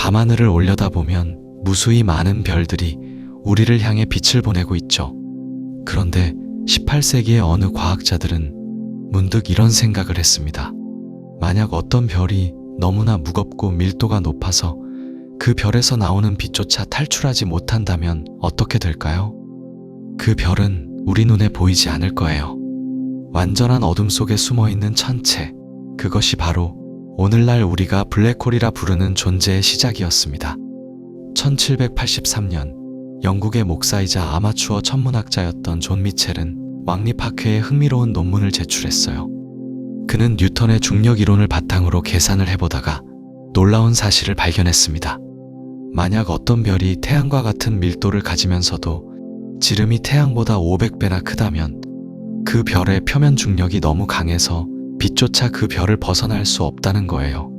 밤하늘을 올려다보면 무수히 많은 별들이 우리를 향해 빛을 보내고 있죠. 그런데 18세기의 어느 과학자들은 문득 이런 생각을 했습니다. 만약 어떤 별이 너무나 무겁고 밀도가 높아서 그 별에서 나오는 빛조차 탈출하지 못한다면 어떻게 될까요? 그 별은 우리 눈에 보이지 않을 거예요. 완전한 어둠 속에 숨어있는 천체, 그것이 바로 오늘날 우리가 블랙홀이라 부르는 존재의 시작이었습니다. 1783년 영국의 목사이자 아마추어 천문학자였던 존 미첼은 왕립학회에 흥미로운 논문을 제출했어요. 그는 뉴턴의 중력 이론을 바탕으로 계산을 해보다가 놀라운 사실을 발견했습니다. 만약 어떤 별이 태양과 같은 밀도를 가지면서도 지름이 태양보다 500배나 크다면 그 별의 표면 중력이 너무 강해서 빛조차 그 별을 벗어날 수 없다는 거예요.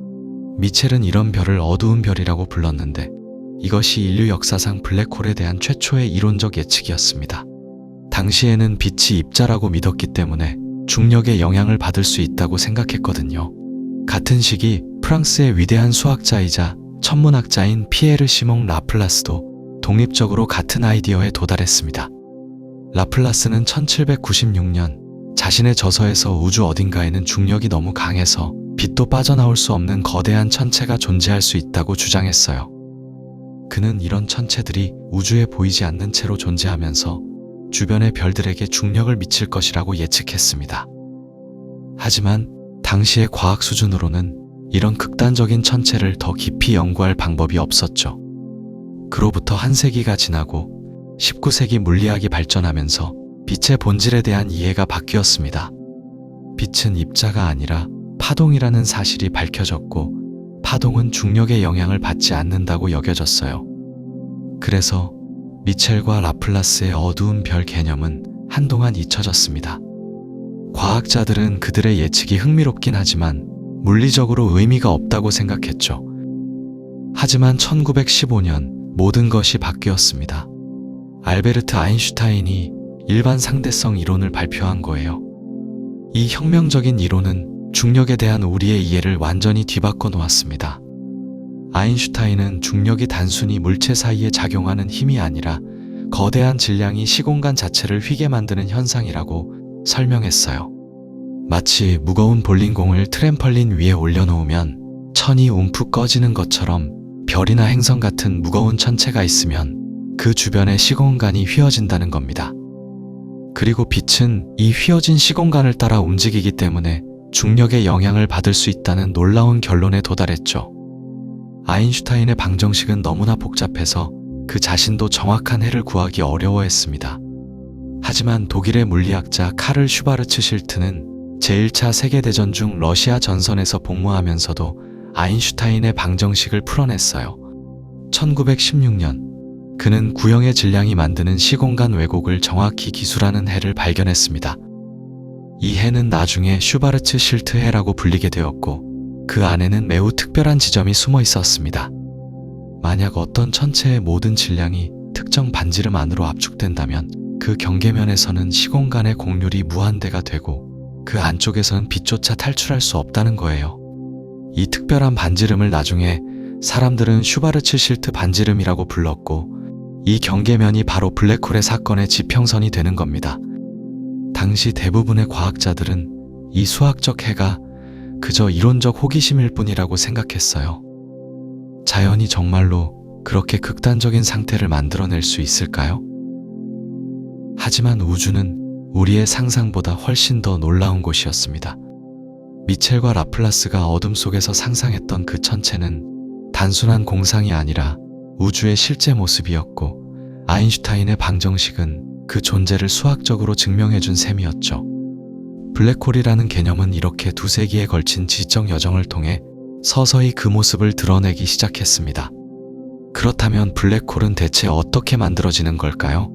미첼은 이런 별을 어두운 별이라고 불렀는데 이것이 인류 역사상 블랙홀에 대한 최초의 이론적 예측이었습니다. 당시에는 빛이 입자라고 믿었기 때문에 중력의 영향을 받을 수 있다고 생각했거든요. 같은 시기 프랑스의 위대한 수학자이자 천문학자인 피에르 시몽 라플라스도 독립적으로 같은 아이디어에 도달했습니다. 라플라스는 1796년 자신의 저서에서 우주 어딘가에는 중력이 너무 강해서 빛도 빠져나올 수 없는 거대한 천체가 존재할 수 있다고 주장했어요. 그는 이런 천체들이 우주에 보이지 않는 채로 존재하면서 주변의 별들에게 중력을 미칠 것이라고 예측했습니다. 하지만 당시의 과학 수준으로는 이런 극단적인 천체를 더 깊이 연구할 방법이 없었죠. 그로부터 한 세기가 지나고 19세기 물리학이 발전하면서 빛의 본질에 대한 이해가 바뀌었습니다. 빛은 입자가 아니라 파동이라는 사실이 밝혀졌고 파동은 중력의 영향을 받지 않는다고 여겨졌어요. 그래서 미첼과 라플라스의 어두운 별 개념은 한동안 잊혀졌습니다. 과학자들은 그들의 예측이 흥미롭긴 하지만 물리적으로 의미가 없다고 생각했죠. 하지만 1915년 모든 것이 바뀌었습니다. 알베르트 아인슈타인이 일반 상대성 이론을 발표한 거예요. 이 혁명적인 이론은 중력에 대한 우리의 이해를 완전히 뒤바꿔 놓았습니다. 아인슈타인은 중력이 단순히 물체 사이에 작용하는 힘이 아니라 거대한 질량이 시공간 자체를 휘게 만드는 현상이라고 설명했어요. 마치 무거운 볼링공을 트램펄린 위에 올려놓으면 천이 움푹 꺼지는 것처럼 별이나 행성 같은 무거운 천체가 있으면 그 주변의 시공간이 휘어진다는 겁니다. 그리고 빛은 이 휘어진 시공간을 따라 움직이기 때문에 중력의 영향을 받을 수 있다는 놀라운 결론에 도달했죠. 아인슈타인의 방정식은 너무나 복잡해서 그 자신도 정확한 해를 구하기 어려워했습니다. 하지만 독일의 물리학자 카를 슈바르츠 실트는 제1차 세계대전 중 러시아 전선에서 복무하면서도 아인슈타인의 방정식을 풀어냈어요. 1916년 그는 구형의 질량이 만드는 시공간 왜곡을 정확히 기술하는 해를 발견했습니다. 이 해는 나중에 슈바르츠 실트 해라고 불리게 되었고 그 안에는 매우 특별한 지점이 숨어 있었습니다. 만약 어떤 천체의 모든 질량이 특정 반지름 안으로 압축된다면 그 경계면에서는 시공간의 곡률이 무한대가 되고 그 안쪽에서는 빛조차 탈출할 수 없다는 거예요. 이 특별한 반지름을 나중에 사람들은 슈바르츠 실트 반지름이라고 불렀고 이 경계면이 바로 블랙홀의 사건의 지평선이 되는 겁니다. 당시 대부분의 과학자들은 이 수학적 해가 그저 이론적 호기심일 뿐이라고 생각했어요. 자연이 정말로 그렇게 극단적인 상태를 만들어낼 수 있을까요? 하지만 우주는 우리의 상상보다 훨씬 더 놀라운 곳이었습니다. 미첼과 라플라스가 어둠 속에서 상상했던 그 천체는 단순한 공상이 아니라 우주의 실제 모습이었고 아인슈타인의 방정식은 그 존재를 수학적으로 증명해준 셈이었죠. 블랙홀이라는 개념은 이렇게 2세기에 걸친 지적 여정을 통해 서서히 그 모습을 드러내기 시작했습니다. 그렇다면 블랙홀은 대체 어떻게 만들어지는 걸까요?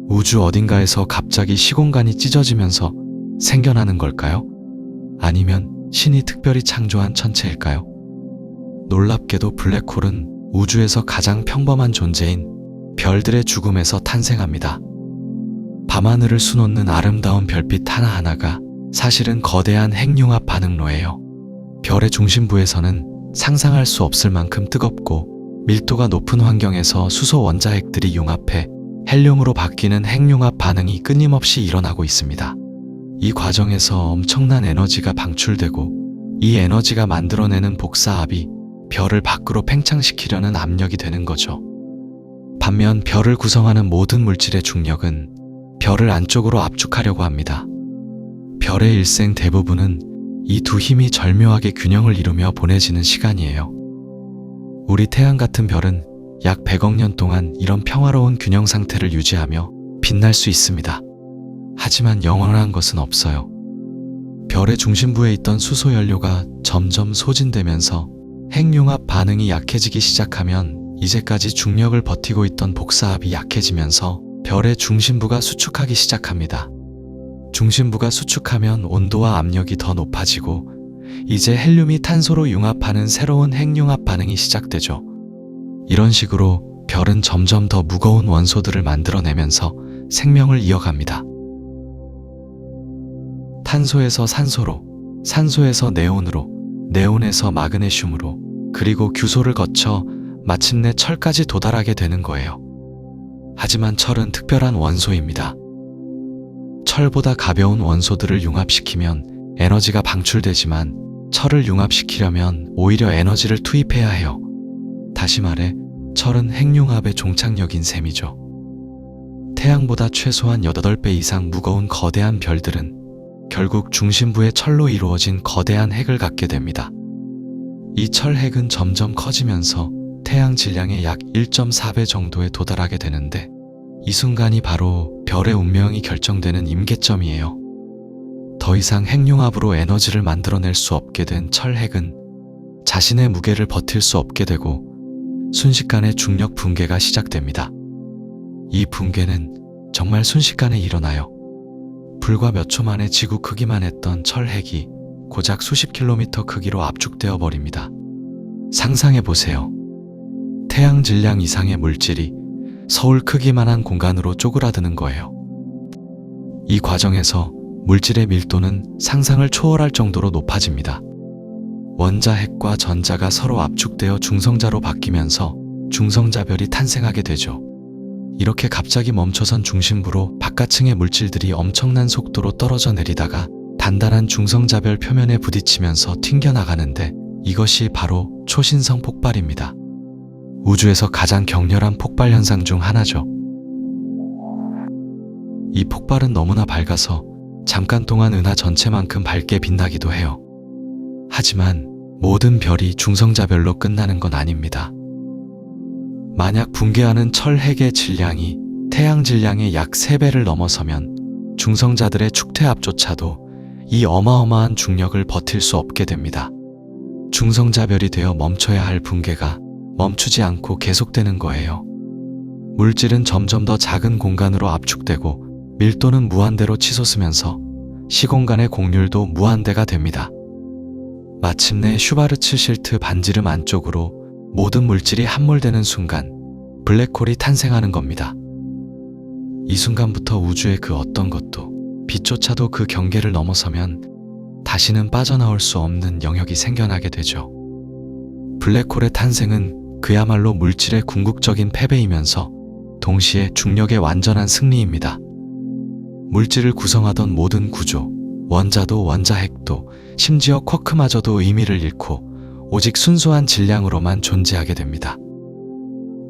우주 어딘가에서 갑자기 시공간이 찢어지면서 생겨나는 걸까요? 아니면 신이 특별히 창조한 천체일까요? 놀랍게도 블랙홀은 우주에서 가장 평범한 존재인 별들의 죽음에서 탄생합니다. 밤하늘을 수놓는 아름다운 별빛 하나하나가 사실은 거대한 핵융합 반응로예요. 별의 중심부에서는 상상할 수 없을 만큼 뜨겁고 밀도가 높은 환경에서 수소 원자핵들이 융합해 헬륨으로 바뀌는 핵융합 반응이 끊임없이 일어나고 있습니다. 이 과정에서 엄청난 에너지가 방출되고 이 에너지가 만들어내는 복사압이 별을 밖으로 팽창시키려는 압력이 되는 거죠. 반면 별을 구성하는 모든 물질의 중력은 별을 안쪽으로 압축하려고 합니다. 별의 일생 대부분은 이 두 힘이 절묘하게 균형을 이루며 보내지는 시간이에요. 우리 태양 같은 별은 약 100억 년 동안 이런 평화로운 균형 상태를 유지하며 빛날 수 있습니다. 하지만 영원한 것은 없어요. 별의 중심부에 있던 수소 연료가 점점 소진되면서 핵융합 반응이 약해지기 시작하면 이제까지 중력을 버티고 있던 복사압이 약해지면서 별의 중심부가 수축하기 시작합니다. 중심부가 수축하면 온도와 압력이 더 높아지고 이제 헬륨이 탄소로 융합하는 새로운 핵융합 반응이 시작되죠. 이런 식으로 별은 점점 더 무거운 원소들을 만들어내면서 생명을 이어갑니다. 탄소에서 산소로, 산소에서 네온으로, 네온에서 마그네슘으로, 그리고 규소를 거쳐 마침내 철까지 도달하게 되는 거예요. 하지만 철은 특별한 원소입니다. 철보다 가벼운 원소들을 융합시키면 에너지가 방출되지만 철을 융합시키려면 오히려 에너지를 투입해야 해요. 다시 말해 철은 핵융합의 종착역인 셈이죠. 태양보다 최소한 8배 이상 무거운 거대한 별들은 결국 중심부의 철로 이루어진 거대한 핵을 갖게 됩니다. 이 철핵은 점점 커지면서 태양 질량의 약 1.4배 정도에 도달하게 되는데 이 순간이 바로 별의 운명이 결정되는 임계점이에요. 더 이상 핵융합으로 에너지를 만들어낼 수 없게 된 철핵은 자신의 무게를 버틸 수 없게 되고 순식간에 중력 붕괴가 시작됩니다. 이 붕괴는 정말 순식간에 일어나요. 불과 몇 초 만에 지구 크기만 했던 철핵이 고작 수십 킬로미터 크기로 압축되어 버립니다. 상상해 보세요. 태양 질량 이상의 물질이 서울 크기만한 공간으로 쪼그라드는 거예요. 이 과정에서 물질의 밀도는 상상을 초월할 정도로 높아집니다. 원자핵과 전자가 서로 압축되어 중성자로 바뀌면서 중성자별이 탄생하게 되죠. 이렇게 갑자기 멈춰선 중심부로 바깥층의 물질들이 엄청난 속도로 떨어져 내리다가 단단한 중성자별 표면에 부딪히면서 튕겨나가는데 이것이 바로 초신성 폭발입니다. 우주에서 가장 격렬한 폭발 현상 중 하나죠. 이 폭발은 너무나 밝아서 잠깐 동안 은하 전체만큼 밝게 빛나기도 해요. 하지만 모든 별이 중성자별로 끝나는 건 아닙니다. 만약 붕괴하는 철핵의 질량이 태양 질량의 약 3배를 넘어서면 중성자들의 축퇴압조차도 이 어마어마한 중력을 버틸 수 없게 됩니다. 중성자별이 되어 멈춰야 할 붕괴가 멈추지 않고 계속되는 거예요. 물질은 점점 더 작은 공간으로 압축되고 밀도는 무한대로 치솟으면서 시공간의 곡률도 무한대가 됩니다. 마침내 슈바르츠 실트 반지름 안쪽으로 모든 물질이 함몰되는 순간 블랙홀이 탄생하는 겁니다. 이 순간부터 우주의 그 어떤 것도 빛조차도 그 경계를 넘어서면 다시는 빠져나올 수 없는 영역이 생겨나게 되죠. 블랙홀의 탄생은 그야말로 물질의 궁극적인 패배이면서 동시에 중력의 완전한 승리입니다. 물질을 구성하던 모든 구조, 원자도 원자핵도 심지어 쿼크마저도 의미를 잃고 오직 순수한 질량으로만 존재하게 됩니다.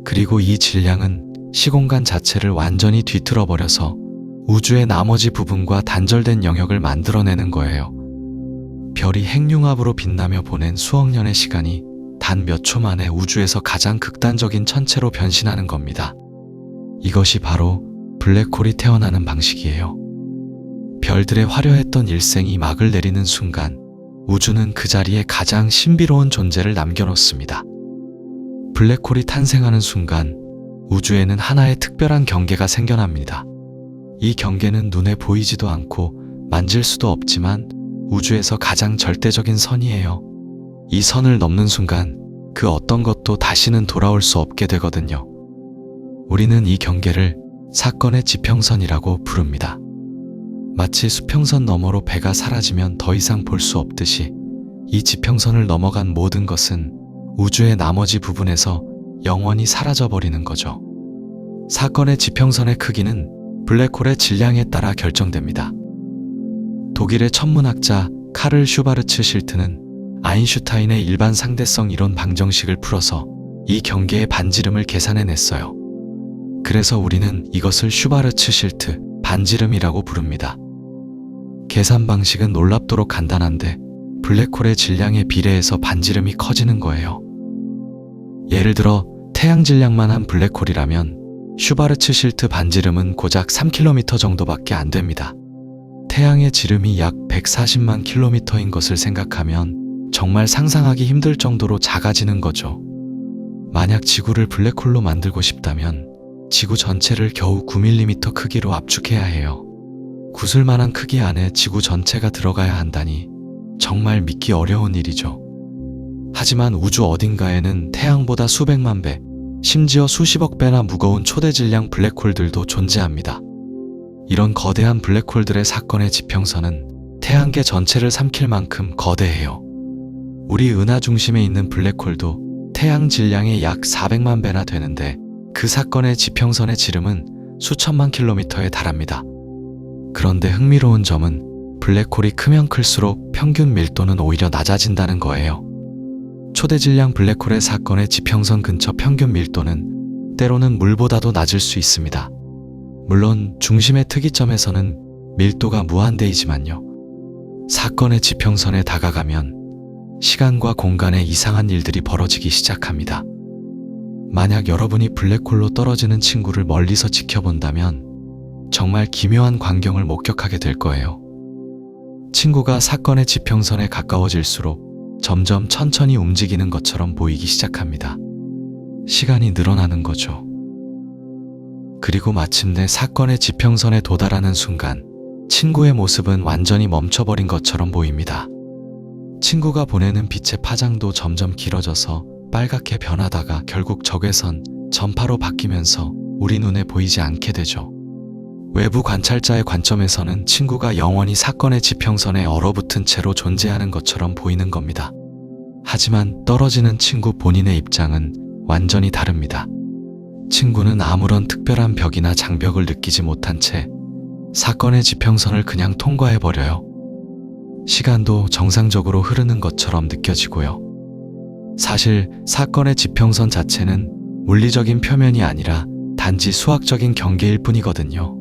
그리고 이 질량은 시공간 자체를 완전히 뒤틀어버려서 우주의 나머지 부분과 단절된 영역을 만들어내는 거예요. 별이 핵융합으로 빛나며 보낸 수억 년의 시간이 단 몇 초 만에 우주에서 가장 극단적인 천체로 변신하는 겁니다. 이것이 바로 블랙홀이 태어나는 방식이에요. 별들의 화려했던 일생이 막을 내리는 순간 우주는 그 자리에 가장 신비로운 존재를 남겨놓습니다. 블랙홀이 탄생하는 순간 우주에는 하나의 특별한 경계가 생겨납니다. 이 경계는 눈에 보이지도 않고 만질 수도 없지만 우주에서 가장 절대적인 선이에요. 이 선을 넘는 순간 그 어떤 것도 다시는 돌아올 수 없게 되거든요. 우리는 이 경계를 사건의 지평선이라고 부릅니다. 마치 수평선 너머로 배가 사라지면 더 이상 볼 수 없듯이 이 지평선을 넘어간 모든 것은 우주의 나머지 부분에서 영원히 사라져버리는 거죠. 사건의 지평선의 크기는 블랙홀의 질량에 따라 결정됩니다. 독일의 천문학자 카를 슈바르츠 실트는 아인슈타인의 일반 상대성 이론 방정식을 풀어서 이 경계의 반지름을 계산해냈어요. 그래서 우리는 이것을 슈바르츠 실트 반지름이라고 부릅니다. 계산 방식은 놀랍도록 간단한데 블랙홀의 질량에 비례해서 반지름이 커지는 거예요. 예를 들어 태양 질량만 한 블랙홀이라면 슈바르츠 실트 반지름은 고작 3km 정도밖에 안 됩니다. 태양의 지름이 약 140만 km인 것을 생각하면 정말 상상하기 힘들 정도로 작아지는 거죠. 만약 지구를 블랙홀로 만들고 싶다면 지구 전체를 겨우 9mm 크기로 압축해야 해요. 구슬만한 크기 안에 지구 전체가 들어가야 한다니 정말 믿기 어려운 일이죠. 하지만 우주 어딘가에는 태양보다 수백만 배, 심지어 수십억 배나 무거운 초대 질량 블랙홀들도 존재합니다. 이런 거대한 블랙홀들의 사건의 지평선은 태양계 전체를 삼킬 만큼 거대해요. 우리 은하 중심에 있는 블랙홀도 태양 질량의 약 400만 배나 되는데 그 사건의 지평선의 지름은 수천만 킬로미터에 달합니다. 그런데 흥미로운 점은 블랙홀이 크면 클수록 평균 밀도는 오히려 낮아진다는 거예요. 초대 질량 블랙홀의 사건의 지평선 근처 평균 밀도는 때로는 물보다도 낮을 수 있습니다. 물론 중심의 특이점에서는 밀도가 무한대이지만요. 사건의 지평선에 다가가면 시간과 공간에 이상한 일들이 벌어지기 시작합니다. 만약 여러분이 블랙홀로 떨어지는 친구를 멀리서 지켜본다면 정말 기묘한 광경을 목격하게 될 거예요. 친구가 사건의 지평선에 가까워질수록 점점 천천히 움직이는 것처럼 보이기 시작합니다. 시간이 늘어나는 거죠. 그리고 마침내 사건의 지평선에 도달하는 순간 친구의 모습은 완전히 멈춰버린 것처럼 보입니다. 친구가 보내는 빛의 파장도 점점 길어져서 빨갛게 변하다가 결국 적외선, 전파로 바뀌면서 우리 눈에 보이지 않게 되죠. 외부 관찰자의 관점에서는 친구가 영원히 사건의 지평선에 얼어붙은 채로 존재하는 것처럼 보이는 겁니다. 하지만 떨어지는 친구 본인의 입장은 완전히 다릅니다. 친구는 아무런 특별한 벽이나 장벽을 느끼지 못한 채 사건의 지평선을 그냥 통과해버려요. 시간도 정상적으로 흐르는 것처럼 느껴지고요. 사실 사건의 지평선 자체는 물리적인 표면이 아니라 단지 수학적인 경계일 뿐이거든요.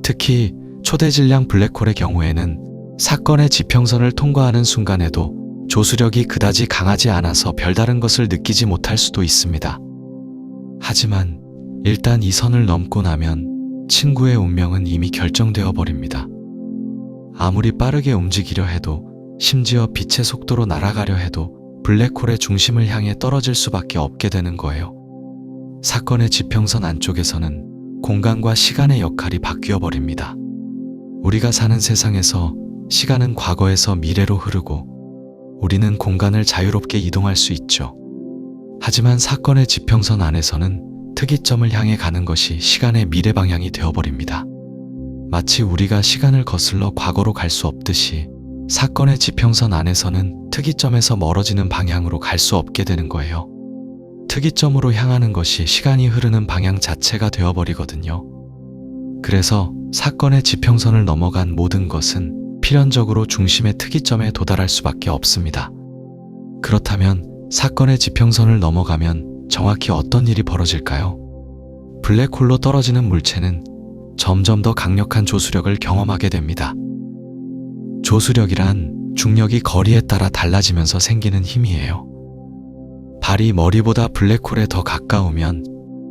특히 초대 질량 블랙홀의 경우에는 사건의 지평선을 통과하는 순간에도 조수력이 그다지 강하지 않아서 별다른 것을 느끼지 못할 수도 있습니다. 하지만 일단 이 선을 넘고 나면 친구의 운명은 이미 결정되어 버립니다. 아무리 빠르게 움직이려 해도, 심지어 빛의 속도로 날아가려 해도 블랙홀의 중심을 향해 떨어질 수밖에 없게 되는 거예요. 사건의 지평선 안쪽에서는 공간과 시간의 역할이 바뀌어 버립니다. 우리가 사는 세상에서 시간은 과거에서 미래로 흐르고 우리는 공간을 자유롭게 이동할 수 있죠. 하지만 사건의 지평선 안에서는 특이점을 향해 가는 것이 시간의 미래 방향이 되어버립니다. 마치 우리가 시간을 거슬러 과거로 갈 수 없듯이 사건의 지평선 안에서는 특이점에서 멀어지는 방향으로 갈 수 없게 되는 거예요. 특이점으로 향하는 것이 시간이 흐르는 방향 자체가 되어버리거든요. 그래서 사건의 지평선을 넘어간 모든 것은 필연적으로 중심의 특이점에 도달할 수밖에 없습니다. 그렇다면 사건의 지평선을 넘어가면 정확히 어떤 일이 벌어질까요? 블랙홀로 떨어지는 물체는 점점 더 강력한 조수력을 경험하게 됩니다. 조수력이란 중력이 거리에 따라 달라지면서 생기는 힘이에요. 발이 머리보다 블랙홀에 더 가까우면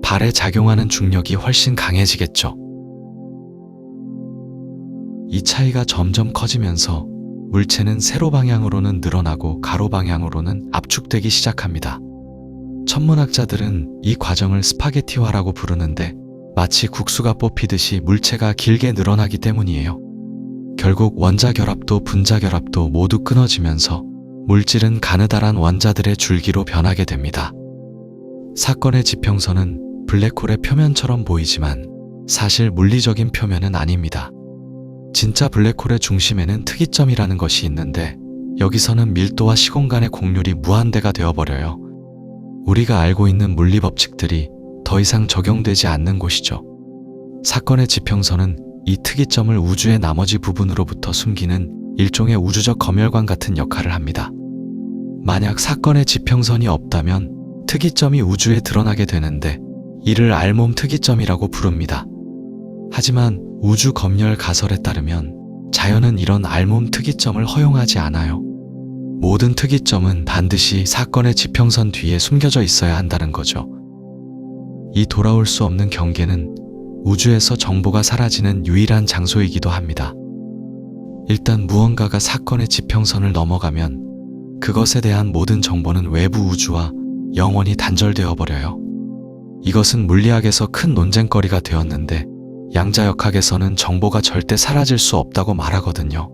발에 작용하는 중력이 훨씬 강해지겠죠. 이 차이가 점점 커지면서 물체는 세로 방향으로는 늘어나고 가로 방향으로는 압축되기 시작합니다. 천문학자들은 이 과정을 스파게티화라고 부르는데 마치 국수가 뽑히듯이 물체가 길게 늘어나기 때문이에요. 결국 원자 결합도 분자 결합도 모두 끊어지면서 물질은 가느다란 원자들의 줄기로 변하게 됩니다. 사건의 지평선은 블랙홀의 표면처럼 보이지만 사실 물리적인 표면은 아닙니다. 진짜 블랙홀의 중심에는 특이점이라는 것이 있는데 여기서는 밀도와 시공간의 곡률이 무한대가 되어버려요. 우리가 알고 있는 물리 법칙들이 더 이상 적용되지 않는 곳이죠. 사건의 지평선은 이 특이점을 우주의 나머지 부분으로부터 숨기는 일종의 우주적 검열관 같은 역할을 합니다. 만약 사건의 지평선이 없다면 특이점이 우주에 드러나게 되는데 이를 알몸 특이점이라고 부릅니다. 하지만 우주 검열 가설에 따르면 자연은 이런 알몸 특이점을 허용하지 않아요. 모든 특이점은 반드시 사건의 지평선 뒤에 숨겨져 있어야 한다는 거죠. 이 돌아올 수 없는 경계는 우주에서 정보가 사라지는 유일한 장소이기도 합니다. 일단 무언가가 사건의 지평선을 넘어가면 그것에 대한 모든 정보는 외부 우주와 영원히 단절되어 버려요. 이것은 물리학에서 큰 논쟁거리가 되었는데 양자역학에서는 정보가 절대 사라질 수 없다고 말하거든요.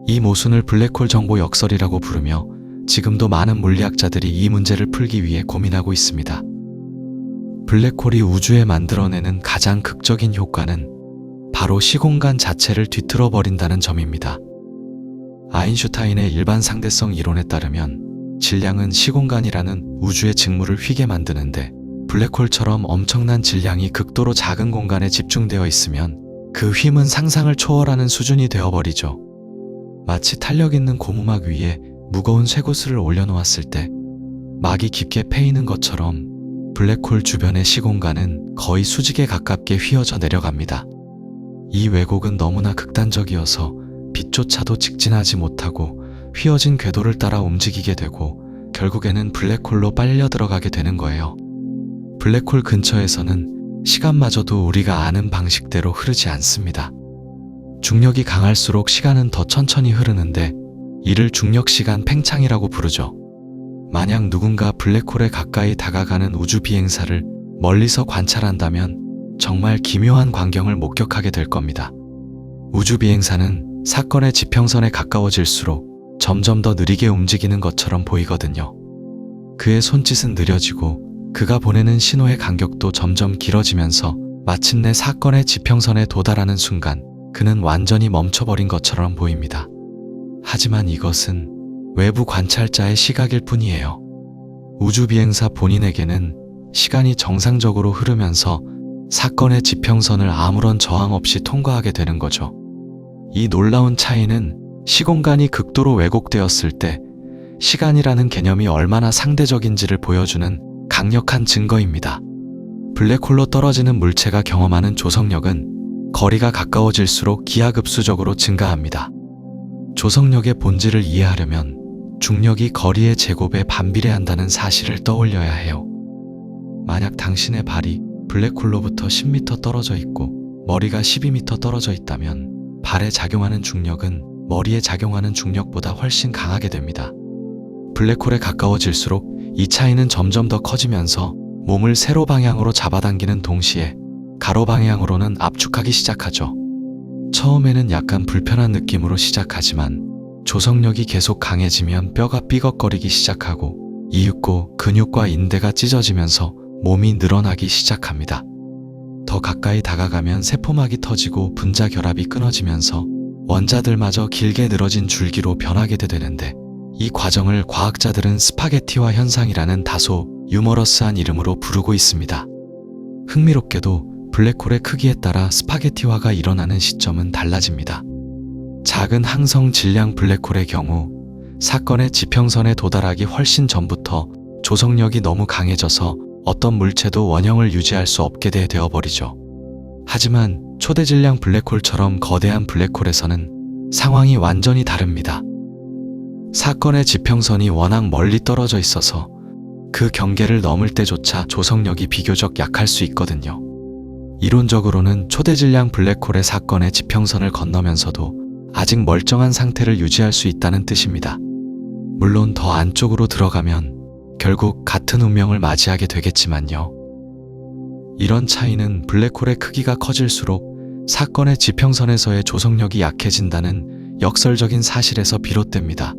이 모순을 블랙홀 정보 역설이라고 부르며 지금도 많은 물리학자들이 이 문제를 풀기 위해 고민하고 있습니다. 블랙홀이 우주에 만들어내는 가장 극적인 효과는 바로 시공간 자체를 뒤틀어 버린다는 점입니다. 아인슈타인의 일반 상대성 이론에 따르면 질량은 시공간이라는 우주의 직무를 휘게 만드는데 블랙홀처럼 엄청난 질량이 극도로 작은 공간에 집중되어 있으면 그 휨은 상상을 초월하는 수준이 되어버리죠. 마치 탄력 있는 고무막 위에 무거운 쇠구슬을 올려놓았을 때 막이 깊게 패이는 것처럼 블랙홀 주변의 시공간은 거의 수직에 가깝게 휘어져 내려갑니다. 이 왜곡은 너무나 극단적이어서 빛조차도 직진하지 못하고 휘어진 궤도를 따라 움직이게 되고 결국에는 블랙홀로 빨려 들어가게 되는 거예요. 블랙홀 근처에서는 시간마저도 우리가 아는 방식대로 흐르지 않습니다. 중력이 강할수록 시간은 더 천천히 흐르는데 이를 중력시간 팽창이라고 부르죠. 만약 누군가 블랙홀에 가까이 다가가는 우주 비행사를 멀리서 관찰한다면 정말 기묘한 광경을 목격하게 될 겁니다. 우주 비행사는 사건의 지평선에 가까워질수록 점점 더 느리게 움직이는 것처럼 보이거든요. 그의 손짓은 느려지고 그가 보내는 신호의 간격도 점점 길어지면서 마침내 사건의 지평선에 도달하는 순간 그는 완전히 멈춰버린 것처럼 보입니다. 하지만 이것은 외부 관찰자의 시각일 뿐이에요. 우주 비행사 본인에게는 시간이 정상적으로 흐르면서 사건의 지평선을 아무런 저항 없이 통과하게 되는 거죠. 이 놀라운 차이는 시공간이 극도로 왜곡되었을 때 시간이라는 개념이 얼마나 상대적인지를 보여주는 강력한 증거입니다. 블랙홀로 떨어지는 물체가 경험하는 조성력은 거리가 가까워질수록 기하급수적으로 증가합니다. 조성력의 본질을 이해하려면 중력이 거리의 제곱에 반비례한다는 사실을 떠올려야 해요. 만약 당신의 발이 블랙홀로부터 10m 떨어져 있고 머리가 12m 떨어져 있다면 발에 작용하는 중력은 머리에 작용하는 중력보다 훨씬 강하게 됩니다. 블랙홀에 가까워질수록 이 차이는 점점 더 커지면서 몸을 세로 방향으로 잡아당기는 동시에 가로 방향으로는 압축하기 시작하죠. 처음에는 약간 불편한 느낌으로 시작하지만 조성력이 계속 강해지면 뼈가 삐걱거리기 시작하고 이윽고 근육과 인대가 찢어지면서 몸이 늘어나기 시작합니다. 더 가까이 다가가면 세포막이 터지고 분자 결합이 끊어지면서 원자들마저 길게 늘어진 줄기로 변하게 되는데 이 과정을 과학자들은 스파게티화 현상이라는 다소 유머러스한 이름으로 부르고 있습니다. 흥미롭게도 블랙홀의 크기에 따라 스파게티화가 일어나는 시점은 달라집니다. 작은 항성 질량 블랙홀의 경우 사건의 지평선에 도달하기 훨씬 전부터 조성력이 너무 강해져서 어떤 물체도 원형을 유지할 수 없게 되어버리죠. 하지만 초대질량 블랙홀처럼 거대한 블랙홀에서는 상황이 완전히 다릅니다. 사건의 지평선이 워낙 멀리 떨어져 있어서 그 경계를 넘을 때조차 조성력이 비교적 약할 수 있거든요. 이론적으로는 초대질량 블랙홀의 사건의 지평선을 건너면서도 아직 멀쩡한 상태를 유지할 수 있다는 뜻입니다. 물론 더 안쪽으로 들어가면 결국 같은 운명을 맞이하게 되겠지만요. 이런 차이는 블랙홀의 크기가 커질수록 사건의 지평선에서의 조성력이 약해진다는 역설적인 사실에서 비롯됩니다.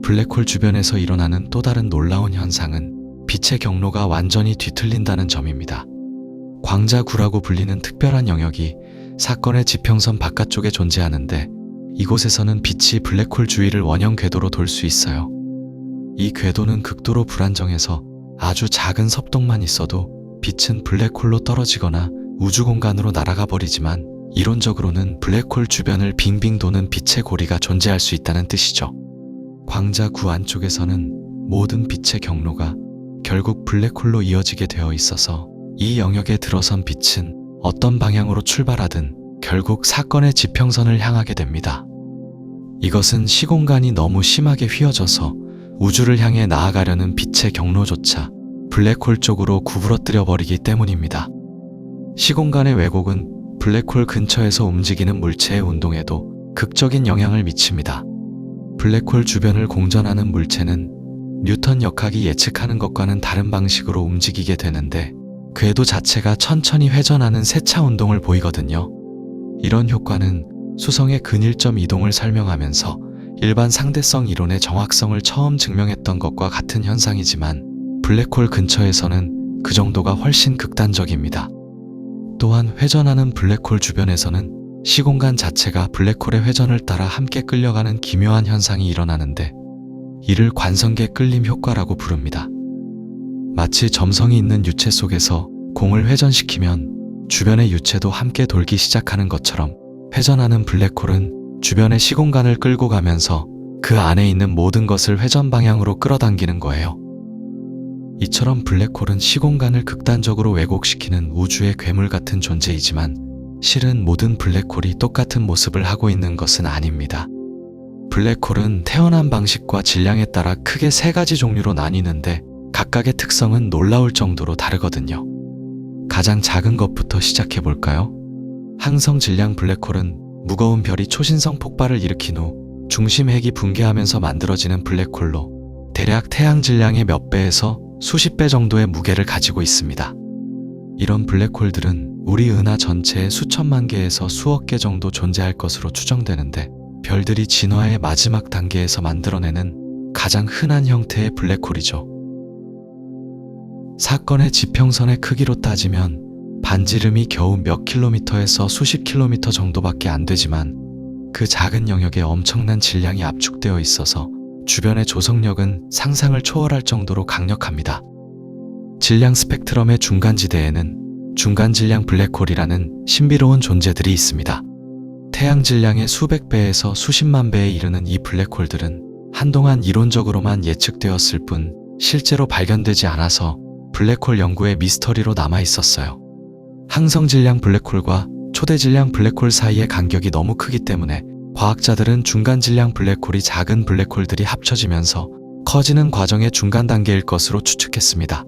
블랙홀 주변에서 일어나는 또 다른 놀라운 현상은 빛의 경로가 완전히 뒤틀린다는 점입니다. 광자구라고 불리는 특별한 영역이 사건의 지평선 바깥쪽에 존재하는데 이곳에서는 빛이 블랙홀 주위를 원형 궤도로 돌 수 있어요. 이 궤도는 극도로 불안정해서 아주 작은 섭동만 있어도 빛은 블랙홀로 떨어지거나 우주 공간으로 날아가 버리지만 이론적으로는 블랙홀 주변을 빙빙 도는 빛의 고리가 존재할 수 있다는 뜻이죠. 광자구 안쪽에서는 모든 빛의 경로가 결국 블랙홀로 이어지게 되어 있어서 이 영역에 들어선 빛은 어떤 방향으로 출발하든 결국 사건의 지평선을 향하게 됩니다. 이것은 시공간이 너무 심하게 휘어져서 우주를 향해 나아가려는 빛의 경로조차 블랙홀 쪽으로 구부러뜨려 버리기 때문입니다. 시공간의 왜곡은 블랙홀 근처에서 움직이는 물체의 운동에도 극적인 영향을 미칩니다. 블랙홀 주변을 공전하는 물체는 뉴턴 역학이 예측하는 것과는 다른 방식으로 움직이게 되는데 궤도 자체가 천천히 회전하는 세차 운동을 보이거든요. 이런 효과는 수성의 근일점 이동을 설명하면서 일반 상대성 이론의 정확성을 처음 증명했던 것과 같은 현상이지만 블랙홀 근처에서는 그 정도가 훨씬 극단적입니다. 또한 회전하는 블랙홀 주변에서는 시공간 자체가 블랙홀의 회전을 따라 함께 끌려가는 기묘한 현상이 일어나는데 이를 관성계 끌림 효과라고 부릅니다. 마치 점성이 있는 유체 속에서 공을 회전시키면 주변의 유체도 함께 돌기 시작하는 것처럼 회전하는 블랙홀은 주변의 시공간을 끌고 가면서 그 안에 있는 모든 것을 회전 방향으로 끌어당기는 거예요. 이처럼 블랙홀은 시공간을 극단적으로 왜곡시키는 우주의 괴물 같은 존재이지만 실은 모든 블랙홀이 똑같은 모습을 하고 있는 것은 아닙니다. 블랙홀은 태어난 방식과 질량에 따라 크게 3가지 종류로 나뉘는데 각각의 특성은 놀라울 정도로 다르거든요. 가장 작은 것부터 시작해 볼까요? 항성 질량 블랙홀은 무거운 별이 초신성 폭발을 일으킨 후 중심 핵이 붕괴하면서 만들어지는 블랙홀로 대략 태양 질량의 몇 배에서 수십 배 정도의 무게를 가지고 있습니다. 이런 블랙홀들은 우리 은하 전체에 수천만 개에서 수억 개 정도 존재할 것으로 추정되는데 별들이 진화의 마지막 단계에서 만들어내는 가장 흔한 형태의 블랙홀이죠. 사건의 지평선의 크기로 따지면 반지름이 겨우 몇 킬로미터에서 수십 킬로미터 정도밖에 안 되지만 그 작은 영역에 엄청난 질량이 압축되어 있어서 주변의 조성력은 상상을 초월할 정도로 강력합니다. 질량 스펙트럼의 중간지대에는 중간질량 블랙홀이라는 신비로운 존재들이 있습니다. 태양 질량의 수백 배에서 수십만 배에 이르는 이 블랙홀들은 한동안 이론적으로만 예측되었을 뿐 실제로 발견되지 않아서 블랙홀 연구의 미스터리로 남아 있었어요. 항성질량 블랙홀과 초대질량 블랙홀 사이의 간격이 너무 크기 때문에 과학자들은 중간질량 블랙홀이 작은 블랙홀들이 합쳐지면서 커지는 과정의 중간 단계일 것으로 추측했습니다.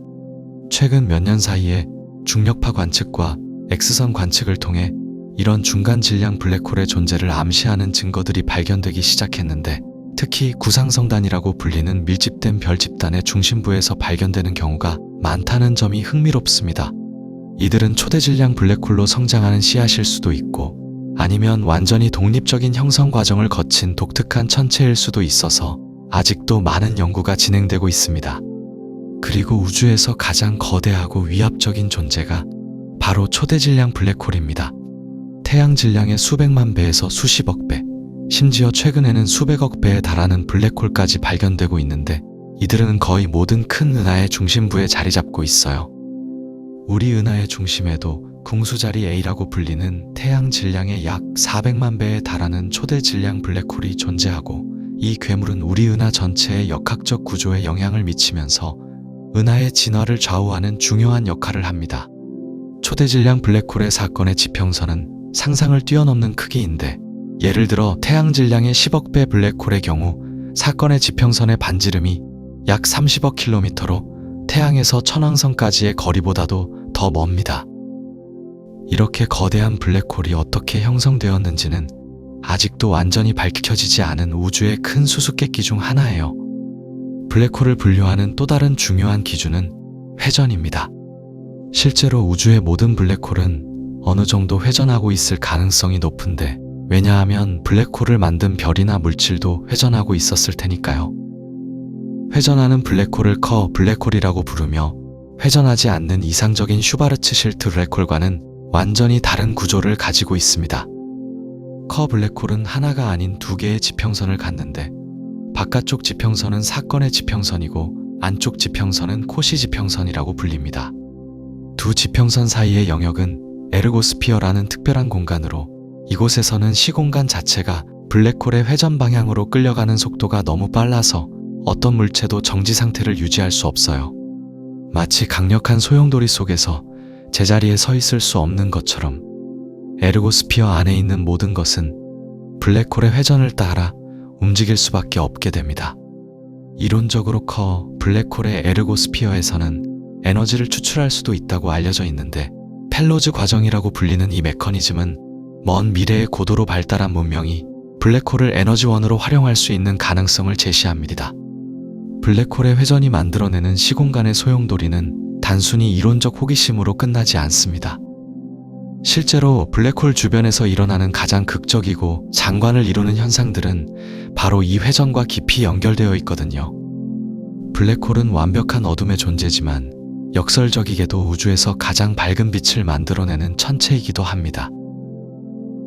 최근 몇 년 사이에 중력파 관측과 X선 관측을 통해 이런 중간질량 블랙홀의 존재를 암시하는 증거들이 발견되기 시작했는데 특히 구상성단이라고 불리는 밀집된 별 집단의 중심부에서 발견되는 경우가 많다는 점이 흥미롭습니다. 이들은 초대질량 블랙홀로 성장하는 씨앗일 수도 있고 아니면 완전히 독립적인 형성 과정을 거친 독특한 천체일 수도 있어서 아직도 많은 연구가 진행되고 있습니다. 그리고 우주에서 가장 거대하고 위압적인 존재가 바로 초대질량 블랙홀입니다. 태양 질량의 수백만 배에서 수십억 배, 심지어 최근에는 수백억 배에 달하는 블랙홀까지 발견되고 있는데 이들은 거의 모든 큰 은하의 중심부에 자리 잡고 있어요. 우리 은하의 중심에도 궁수자리 A라고 불리는 태양 질량의 약 400만 배에 달하는 초대질량 블랙홀이 존재하고 이 괴물은 우리 은하 전체의 역학적 구조에 영향을 미치면서 은하의 진화를 좌우하는 중요한 역할을 합니다. 초대질량 블랙홀의 사건의 지평선은 상상을 뛰어넘는 크기인데 예를 들어 태양 질량의 10억 배 블랙홀의 경우 사건의 지평선의 반지름이 약 30억 킬로미터로 태양에서 천왕성까지의 거리보다도 더 멉니다. 이렇게 거대한 블랙홀이 어떻게 형성되었는지는 아직도 완전히 밝혀지지 않은 우주의 큰 수수께끼 중 하나예요. 블랙홀을 분류하는 또 다른 중요한 기준은 회전입니다. 실제로 우주의 모든 블랙홀은 어느 정도 회전하고 있을 가능성이 높은데 왜냐하면 블랙홀을 만든 별이나 물질도 회전하고 있었을 테니까요. 회전하는 블랙홀을 커 블랙홀이라고 부르며 회전하지 않는 이상적인 슈바르츠실트 블랙홀과는 완전히 다른 구조를 가지고 있습니다. 커 블랙홀은 하나가 아닌 2개의 지평선을 갖는데 바깥쪽 지평선은 사건의 지평선이고 안쪽 지평선은 코시 지평선이라고 불립니다. 두 지평선 사이의 영역은 에르고스피어라는 특별한 공간으로 이곳에서는 시공간 자체가 블랙홀의 회전 방향으로 끌려가는 속도가 너무 빨라서 어떤 물체도 정지 상태를 유지할 수 없어요. 마치 강력한 소용돌이 속에서 제자리에 서 있을 수 없는 것처럼 에르고스피어 안에 있는 모든 것은 블랙홀의 회전을 따라 움직일 수밖에 없게 됩니다. 이론적으로 블랙홀의 에르고스피어에서는 에너지를 추출할 수도 있다고 알려져 있는데 펠로즈 과정이라고 불리는 이 메커니즘은 먼 미래의 고도로 발달한 문명이 블랙홀을 에너지원으로 활용할 수 있는 가능성을 제시합니다. 블랙홀의 회전이 만들어내는 시공간의 소용돌이는 단순히 이론적 호기심으로 끝나지 않습니다. 실제로 블랙홀 주변에서 일어나는 가장 극적이고 장관을 이루는 현상들은 바로 이 회전과 깊이 연결되어 있거든요. 블랙홀은 완벽한 어둠의 존재지만 역설적이게도 우주에서 가장 밝은 빛을 만들어내는 천체이기도 합니다.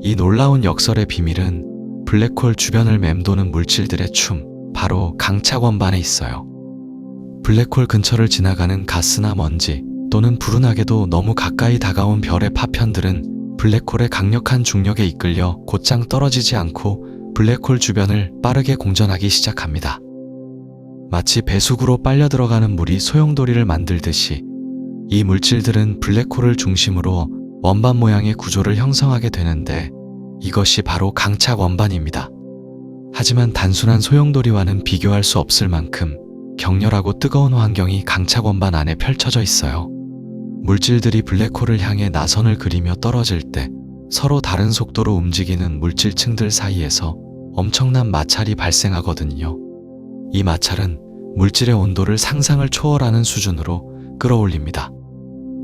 이 놀라운 역설의 비밀은 블랙홀 주변을 맴도는 물질들의 춤, 바로 강착 원반에 있어요. 블랙홀 근처를 지나가는 가스나 먼지 또는 불운하게도 너무 가까이 다가온 별의 파편들은 블랙홀의 강력한 중력에 이끌려 곧장 떨어지지 않고 블랙홀 주변을 빠르게 공전하기 시작합니다. 마치 배수구로 빨려 들어가는 물이 소용돌이를 만들듯이 이 물질들은 블랙홀을 중심으로 원반 모양의 구조를 형성하게 되는데 이것이 바로 강착 원반입니다. 하지만 단순한 소용돌이와는 비교할 수 없을 만큼 격렬하고 뜨거운 환경이 강착 원반 안에 펼쳐져 있어요. 물질들이 블랙홀을 향해 나선을 그리며 떨어질 때 서로 다른 속도로 움직이는 물질층들 사이에서 엄청난 마찰이 발생하거든요. 이 마찰은 물질의 온도를 상상을 초월하는 수준으로 끌어올립니다.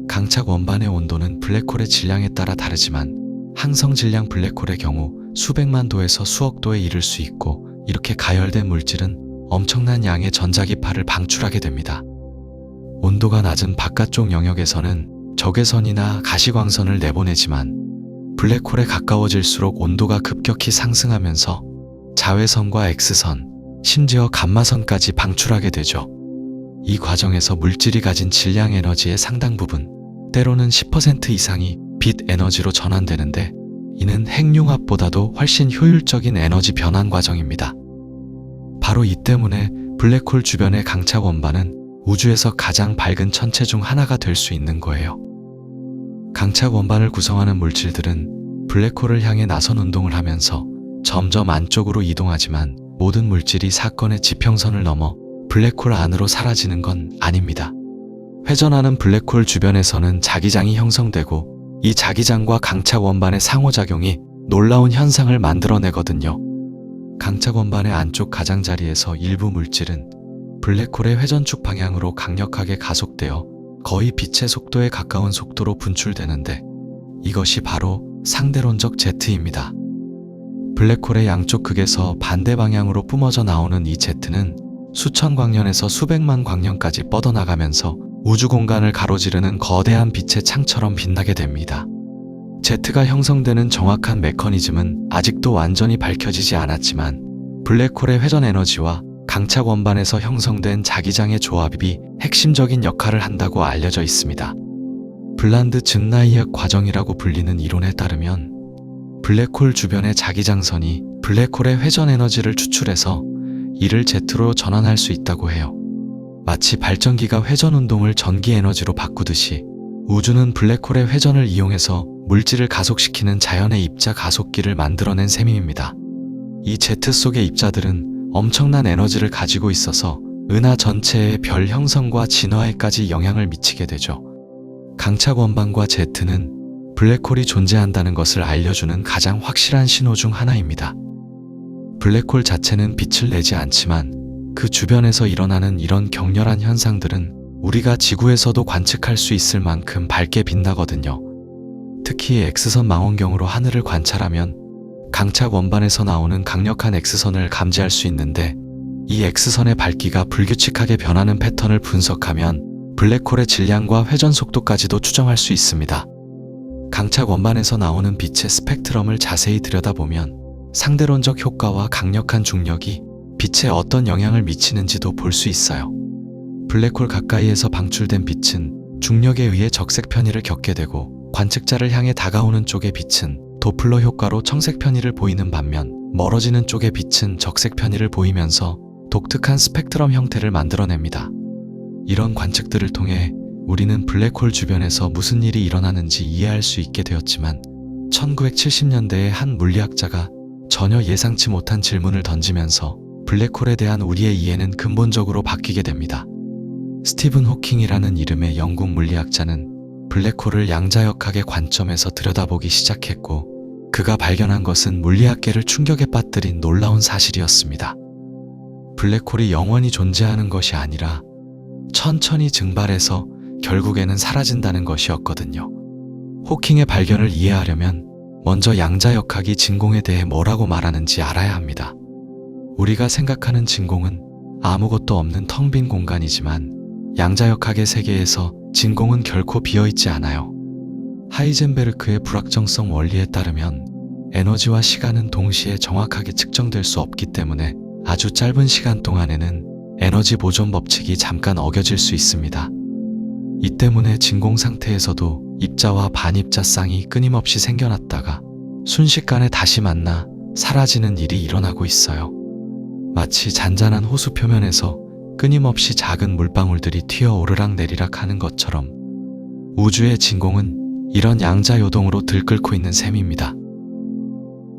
강착 원반의 온도는 블랙홀의 질량에 따라 다르지만 항성 질량 블랙홀의 경우 수백만 도에서 수억 도에 이를 수 있고 이렇게 가열된 물질은 엄청난 양의 전자기파를 방출하게 됩니다. 온도가 낮은 바깥쪽 영역에서는 적외선이나 가시광선을 내보내지만 블랙홀에 가까워질수록 온도가 급격히 상승하면서 자외선과 X선, 심지어 감마선까지 방출하게 되죠. 이 과정에서 물질이 가진 질량 에너지의 상당 부분, 때로는 10% 이상이 빛 에너지로 전환되는데 이는 핵융합보다도 훨씬 효율적인 에너지 변환 과정입니다. 바로 이 때문에 블랙홀 주변의 강착 원반은 우주에서 가장 밝은 천체 중 하나가 될 수 있는 거예요. 강착 원반을 구성하는 물질들은 블랙홀을 향해 나선 운동을 하면서 점점 안쪽으로 이동하지만 모든 물질이 사건의 지평선을 넘어 블랙홀 안으로 사라지는 건 아닙니다. 회전하는 블랙홀 주변에서는 자기장이 형성되고 이 자기장과 강착 원반의 상호작용이 놀라운 현상을 만들어내거든요. 강착 원반의 안쪽 가장자리에서 일부 물질은 블랙홀의 회전축 방향으로 강력하게 가속되어 거의 빛의 속도에 가까운 속도로 분출되는데 이것이 바로 상대론적 제트입니다. 블랙홀의 양쪽 극에서 반대 방향으로 뿜어져 나오는 이 제트는 수천 광년에서 수백만 광년까지 뻗어나가면서 우주 공간을 가로지르는 거대한 빛의 창처럼 빛나게 됩니다. 제트가 형성되는 정확한 메커니즘은 아직도 완전히 밝혀지지 않았지만 블랙홀의 회전 에너지와 강착 원반에서 형성된 자기장의 조합이 핵심적인 역할을 한다고 알려져 있습니다. 블란드-즈나이역 과정이라고 불리는 이론에 따르면 블랙홀 주변의 자기장선이 블랙홀의 회전 에너지를 추출해서 이를 제트로 전환할 수 있다고 해요. 마치 발전기가 회전 운동을 전기 에너지로 바꾸듯이 우주는 블랙홀의 회전을 이용해서 물질을 가속시키는 자연의 입자 가속기를 만들어낸 셈입니다. 이 제트 속의 입자들은 엄청난 에너지를 가지고 있어서 은하 전체의 별 형성과 진화에까지 영향을 미치게 되죠. 강착 원반과 제트는 블랙홀이 존재한다는 것을 알려주는 가장 확실한 신호 중 하나입니다. 블랙홀 자체는 빛을 내지 않지만 그 주변에서 일어나는 이런 격렬한 현상들은 우리가 지구에서도 관측할 수 있을 만큼 밝게 빛나거든요. 특히 X선 망원경으로 하늘을 관찰하면 강착 원반에서 나오는 강력한 X선을 감지할 수 있는데 이 X선의 밝기가 불규칙하게 변하는 패턴을 분석하면 블랙홀의 질량과 회전 속도까지도 추정할 수 있습니다. 강착 원반에서 나오는 빛의 스펙트럼을 자세히 들여다보면 상대론적 효과와 강력한 중력이 빛에 어떤 영향을 미치는지도 볼 수 있어요. 블랙홀 가까이에서 방출된 빛은 중력에 의해 적색 편의를 겪게 되고, 관측자를 향해 다가오는 쪽의 빛은 도플러 효과로 청색 편의를 보이는 반면, 멀어지는 쪽의 빛은 적색 편의를 보이면서 독특한 스펙트럼 형태를 만들어냅니다. 이런 관측들을 통해 우리는 블랙홀 주변에서 무슨 일이 일어나는지 이해할 수 있게 되었지만, 1970년대에 한 물리학자가 전혀 예상치 못한 질문을 던지면서 블랙홀에 대한 우리의 이해는 근본적으로 바뀌게 됩니다. 스티븐 호킹이라는 이름의 영국 물리학자는 블랙홀을 양자역학의 관점에서 들여다보기 시작했고, 그가 발견한 것은 물리학계를 충격에 빠뜨린 놀라운 사실이었습니다. 블랙홀이 영원히 존재하는 것이 아니라 천천히 증발해서 결국에는 사라진다는 것이었거든요. 호킹의 발견을 이해하려면 먼저 양자역학이 진공에 대해 뭐라고 말하는지 알아야 합니다. 우리가 생각하는 진공은 아무것도 없는 텅 빈 공간이지만, 양자역학의 세계에서 진공은 결코 비어있지 않아요. 하이젠베르크의 불확정성 원리에 따르면 에너지와 시간은 동시에 정확하게 측정될 수 없기 때문에 아주 짧은 시간 동안에는 에너지 보존 법칙이 잠깐 어겨질 수 있습니다. 이 때문에 진공 상태에서도 입자와 반입자 쌍이 끊임없이 생겨났다가 순식간에 다시 만나 사라지는 일이 일어나고 있어요. 마치 잔잔한 호수 표면에서 끊임없이 작은 물방울들이 튀어 오르락 내리락 하는 것처럼 우주의 진공은 이런 양자 요동으로 들끓고 있는 셈입니다.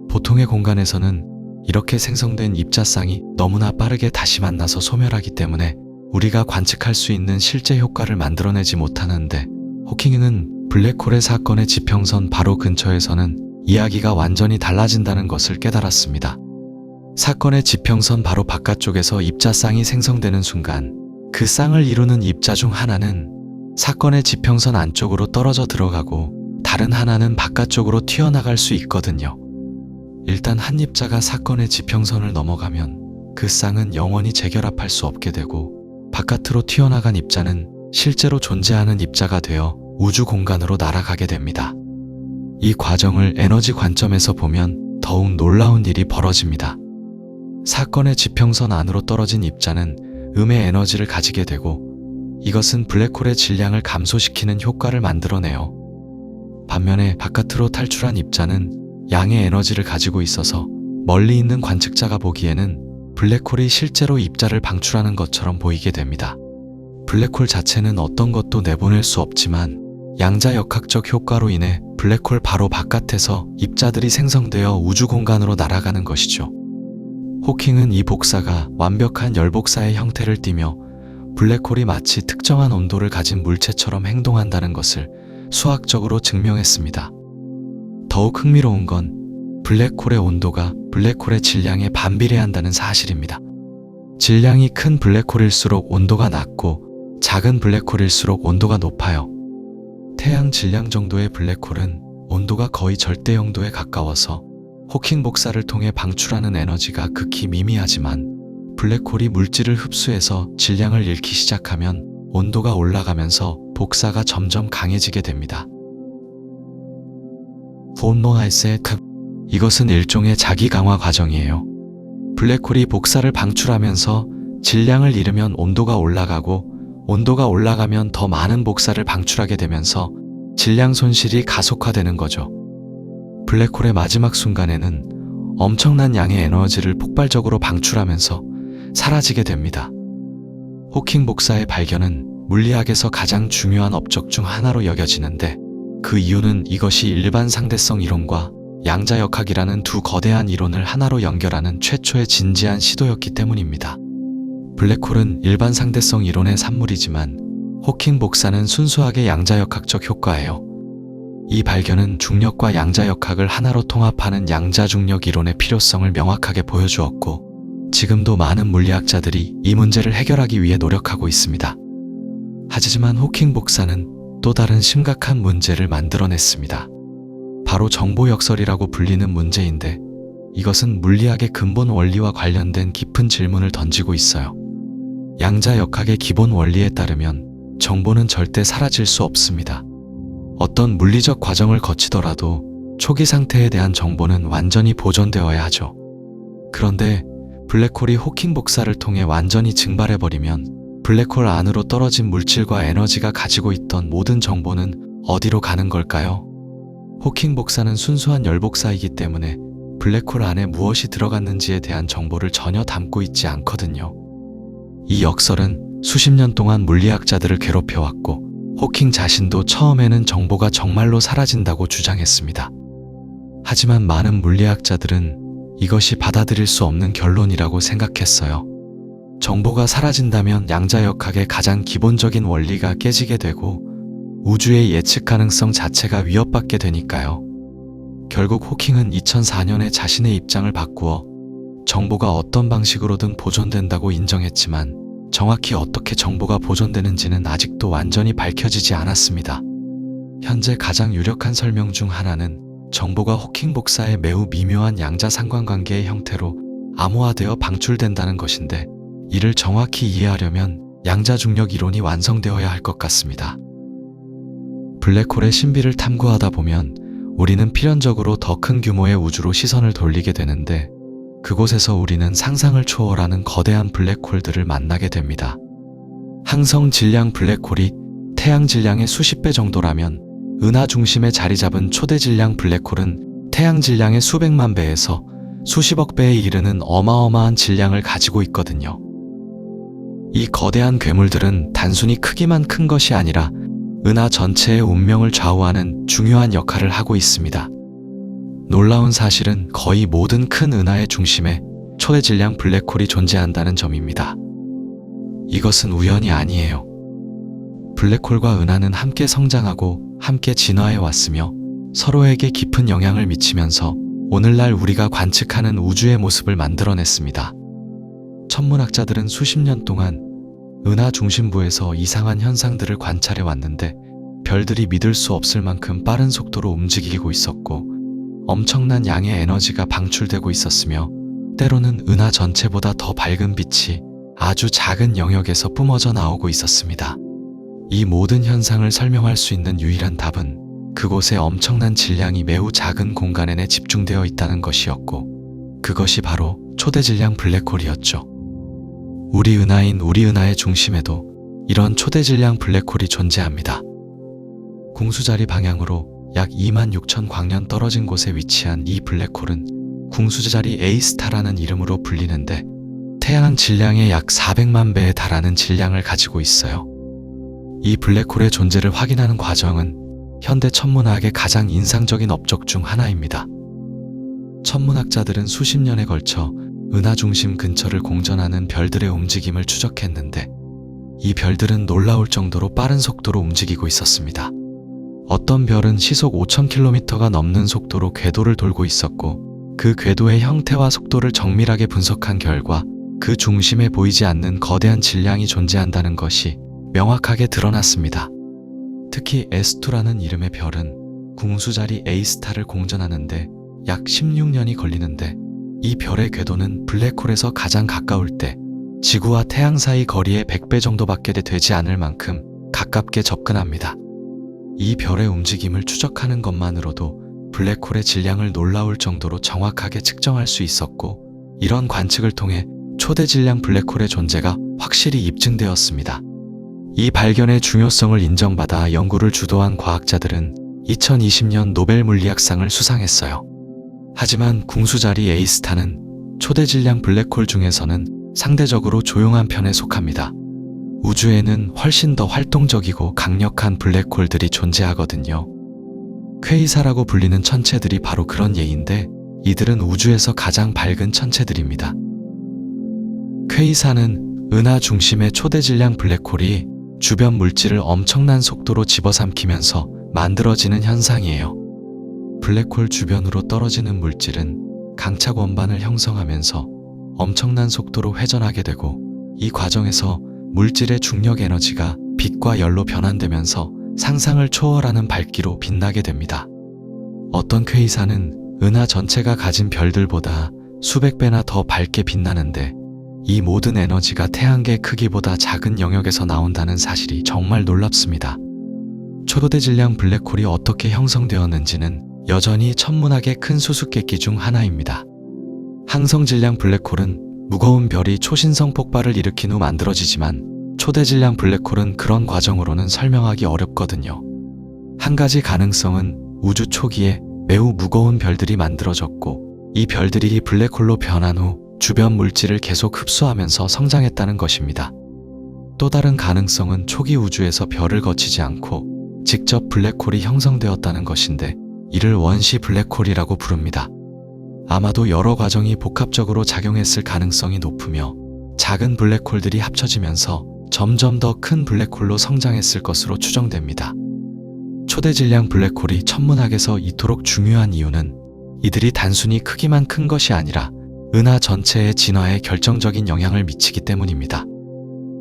보통의 공간에서는 이렇게 생성된 입자쌍이 너무나 빠르게 다시 만나서 소멸하기 때문에 우리가 관측할 수 있는 실제 효과를 만들어내지 못하는데, 호킹은 블랙홀의 사건의 지평선 바로 근처에서는 이야기가 완전히 달라진다는 것을 깨달았습니다. 사건의 지평선 바로 바깥쪽에서 입자쌍이 생성되는 순간, 그 쌍을 이루는 입자 중 하나는 사건의 지평선 안쪽으로 떨어져 들어가고 다른 하나는 바깥쪽으로 튀어나갈 수 있거든요. 일단 한 입자가 사건의 지평선을 넘어가면 그 쌍은 영원히 재결합할 수 없게 되고, 바깥으로 튀어나간 입자는 실제로 존재하는 입자가 되어 우주 공간으로 날아가게 됩니다. 이 과정을 에너지 관점에서 보면 더욱 놀라운 일이 벌어집니다. 사건의 지평선 안으로 떨어진 입자는 음의 에너지를 가지게 되고, 이것은 블랙홀의 질량을 감소시키는 효과를 만들어내요. 반면에 바깥으로 탈출한 입자는 양의 에너지를 가지고 있어서 멀리 있는 관측자가 보기에는 블랙홀이 실제로 입자를 방출하는 것처럼 보이게 됩니다. 블랙홀 자체는 어떤 것도 내보낼 수 없지만, 양자역학적 효과로 인해 블랙홀 바로 바깥에서 입자들이 생성되어 우주 공간으로 날아가는 것이죠. 호킹은 이 복사가 완벽한 열복사의 형태를 띠며 블랙홀이 마치 특정한 온도를 가진 물체처럼 행동한다는 것을 수학적으로 증명했습니다. 더욱 흥미로운 건 블랙홀의 온도가 블랙홀의 질량에 반비례한다는 사실입니다. 질량이 큰 블랙홀일수록 온도가 낮고 작은 블랙홀일수록 온도가 높아요. 태양 질량 정도의 블랙홀은 온도가 거의 절대 영도에 가까워서 호킹 복사를 통해 방출하는 에너지가 극히 미미하지만, 블랙홀이 물질을 흡수해서 질량을 잃기 시작하면 온도가 올라가면서 복사가 점점 강해지게 됩니다. 이것은 일종의 자기 강화 과정이에요. 블랙홀이 복사를 방출하면서 질량을 잃으면 온도가 올라가고, 온도가 올라가면 더 많은 복사를 방출하게 되면서 질량 손실이 가속화되는 거죠. 블랙홀의 마지막 순간에는 엄청난 양의 에너지를 폭발적으로 방출하면서 사라지게 됩니다. 호킹 복사의 발견은 물리학에서 가장 중요한 업적 중 하나로 여겨지는데, 그 이유는 이것이 일반 상대성 이론과 양자역학이라는 두 거대한 이론을 하나로 연결하는 최초의 진지한 시도였기 때문입니다. 블랙홀은 일반 상대성 이론의 산물이지만, 호킹 복사는 순수하게 양자역학적 효과예요. 이 발견은 중력과 양자역학을 하나로 통합하는 양자중력 이론의 필요성을 명확하게 보여주었고, 지금도 많은 물리학자들이 이 문제를 해결하기 위해 노력하고 있습니다. 하지만 호킹 복사는 또 다른 심각한 문제를 만들어냈습니다. 바로 정보 역설이라고 불리는 문제인데, 이것은 물리학의 근본 원리와 관련된 깊은 질문을 던지고 있어요. 양자역학의 기본 원리에 따르면 정보는 절대 사라질 수 없습니다. 어떤 물리적 과정을 거치더라도 초기 상태에 대한 정보는 완전히 보존되어야 하죠. 그런데 블랙홀이 호킹 복사를 통해 완전히 증발해버리면 블랙홀 안으로 떨어진 물질과 에너지가 가지고 있던 모든 정보는 어디로 가는 걸까요? 호킹 복사는 순수한 열복사이기 때문에 블랙홀 안에 무엇이 들어갔는지에 대한 정보를 전혀 담고 있지 않거든요. 이 역설은 수십 년 동안 물리학자들을 괴롭혀왔고 호킹 자신도 처음에는 정보가 정말로 사라진다고 주장했습니다. 하지만 많은 물리학자들은 이것이 받아들일 수 없는 결론이라고 생각했어요. 정보가 사라진다면 양자역학의 가장 기본적인 원리가 깨지게 되고 우주의 예측 가능성 자체가 위협받게 되니까요. 결국 호킹은 2004년에 자신의 입장을 바꾸어 정보가 어떤 방식으로든 보존된다고 인정했지만 정확히 어떻게 정보가 보존되는지는 아직도 완전히 밝혀지지 않았습니다. 현재 가장 유력한 설명 중 하나는 정보가 호킹 복사의 매우 미묘한 양자 상관관계의 형태로 암호화되어 방출된다는 것인데, 이를 정확히 이해하려면 양자 중력 이론이 완성되어야 할 것 같습니다. 블랙홀의 신비를 탐구하다 보면 우리는 필연적으로 더 큰 규모의 우주로 시선을 돌리게 되는데, 그곳에서 우리는 상상을 초월하는 거대한 블랙홀들을 만나게 됩니다. 항성 질량 블랙홀이 태양 질량의 수십 배 정도라면 은하 중심에 자리 잡은 초대 질량 블랙홀은 태양 질량의 수백만 배에서 수십억 배에 이르는 어마어마한 질량을 가지고 있거든요. 이 거대한 괴물들은 단순히 크기만 큰 것이 아니라 은하 전체의 운명을 좌우하는 중요한 역할을 하고 있습니다. 놀라운 사실은 거의 모든 큰 은하의 중심에 초대 질량 블랙홀이 존재한다는 점입니다. 이것은 우연이 아니에요. 블랙홀과 은하는 함께 성장하고 함께 진화해 왔으며 서로에게 깊은 영향을 미치면서 오늘날 우리가 관측하는 우주의 모습을 만들어냈습니다. 천문학자들은 수십 년 동안 은하 중심부에서 이상한 현상들을 관찰해 왔는데, 별들이 믿을 수 없을 만큼 빠른 속도로 움직이고 있었고 엄청난 양의 에너지가 방출되고 있었으며, 때로는 은하 전체보다 더 밝은 빛이 아주 작은 영역에서 뿜어져 나오고 있었습니다. 이 모든 현상을 설명할 수 있는 유일한 답은 그곳에 엄청난 질량이 매우 작은 공간 내에 집중되어 있다는 것이었고, 그것이 바로 초대 질량 블랙홀이었죠. 우리 은하인 우리 은하의 중심에도 이런 초대 질량 블랙홀이 존재합니다. 궁수자리 방향으로 약 26,000 광년 떨어진 곳에 위치한 이 블랙홀은 궁수자리 A스타라는 이름으로 불리는데, 태양 질량의 약 400만 배에 달하는 질량을 가지고 있어요. 이 블랙홀의 존재를 확인하는 과정은 현대 천문학의 가장 인상적인 업적 중 하나입니다. 천문학자들은 수십 년에 걸쳐 은하 중심 근처를 공전하는 별들의 움직임을 추적했는데, 이 별들은 놀라울 정도로 빠른 속도로 움직이고 있었습니다. 어떤 별은 시속 5,000km가 넘는 속도로 궤도를 돌고 있었고, 그 궤도의 형태와 속도를 정밀하게 분석한 결과 그 중심에 보이지 않는 거대한 질량이 존재한다는 것이 명확하게 드러났습니다. 특히 S2라는 이름의 별은 궁수자리 A스타를 공전하는데 약 16년이 걸리는데, 이 별의 궤도는 블랙홀에서 가장 가까울 때 지구와 태양 사이 거리의 100배 정도밖에 되지 않을 만큼 가깝게 접근합니다. 이 별의 움직임을 추적하는 것만으로도 블랙홀의 질량을 놀라울 정도로 정확하게 측정할 수 있었고, 이런 관측을 통해 초대 질량 블랙홀의 존재가 확실히 입증되었습니다. 이 발견의 중요성을 인정받아 연구를 주도한 과학자들은 2020년 노벨 물리학상을 수상했어요. 하지만 궁수자리 A스타는 초대 질량 블랙홀 중에서는 상대적으로 조용한 편에 속합니다. 우주에는 훨씬 더 활동적이고 강력한 블랙홀들이 존재하거든요. 퀘이사라고 불리는 천체들이 바로 그런 예인데, 이들은 우주에서 가장 밝은 천체들입니다. 퀘이사는 은하 중심의 초대 질량 블랙홀이 주변 물질을 엄청난 속도로 집어삼키면서 만들어지는 현상이에요. 블랙홀 주변으로 떨어지는 물질은 강착 원반을 형성하면서 엄청난 속도로 회전하게 되고, 이 과정에서 물질의 중력 에너지가 빛과 열로 변환되면서 상상을 초월하는 밝기로 빛나게 됩니다. 어떤 퀘이사는 은하 전체가 가진 별들보다 수백 배나 더 밝게 빛나는데, 이 모든 에너지가 태양계 크기보다 작은 영역에서 나온다는 사실이 정말 놀랍습니다. 초대 질량 블랙홀이 어떻게 형성되었는지는 여전히 천문학의 큰 수수께끼 중 하나입니다. 항성 질량 블랙홀은 무거운 별이 초신성 폭발을 일으킨 후 만들어지지만, 초대질량 블랙홀은 그런 과정으로는 설명하기 어렵거든요. 한 가지 가능성은 우주 초기에 매우 무거운 별들이 만들어졌고 이 별들이 블랙홀로 변한 후 주변 물질을 계속 흡수하면서 성장했다는 것입니다. 또 다른 가능성은 초기 우주에서 별을 거치지 않고 직접 블랙홀이 형성되었다는 것인데 이를 원시 블랙홀이라고 부릅니다. 아마도 여러 과정이 복합적으로 작용했을 가능성이 높으며 작은 블랙홀들이 합쳐지면서 점점 더 큰 블랙홀로 성장했을 것으로 추정됩니다. 초대질량 블랙홀이 천문학에서 이토록 중요한 이유는 이들이 단순히 크기만 큰 것이 아니라 은하 전체의 진화에 결정적인 영향을 미치기 때문입니다.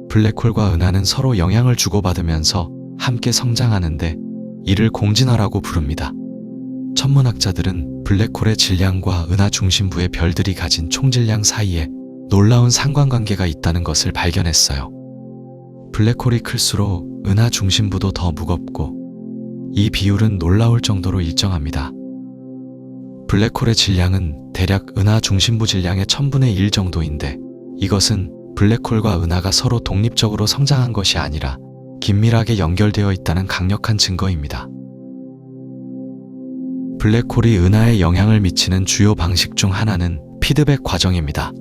블랙홀과 은하는 서로 영향을 주고받으면서 함께 성장하는데 이를 공진화라고 부릅니다. 천문학자들은 블랙홀의 질량과 은하 중심부의 별들이 가진 총질량 사이에 놀라운 상관관계가 있다는 것을 발견했어요. 블랙홀이 클수록 은하 중심부도 더 무겁고 이 비율은 놀라울 정도로 일정합니다. 블랙홀의 질량은 대략 은하 중심부 질량의 1000분의 1 정도인데 이것은 블랙홀과 은하가 서로 독립적으로 성장한 것이 아니라 긴밀하게 연결되어 있다는 강력한 증거입니다. 블랙홀이 은하에 영향을 미치는 주요 방식 중 하나는 피드백 과정입니다.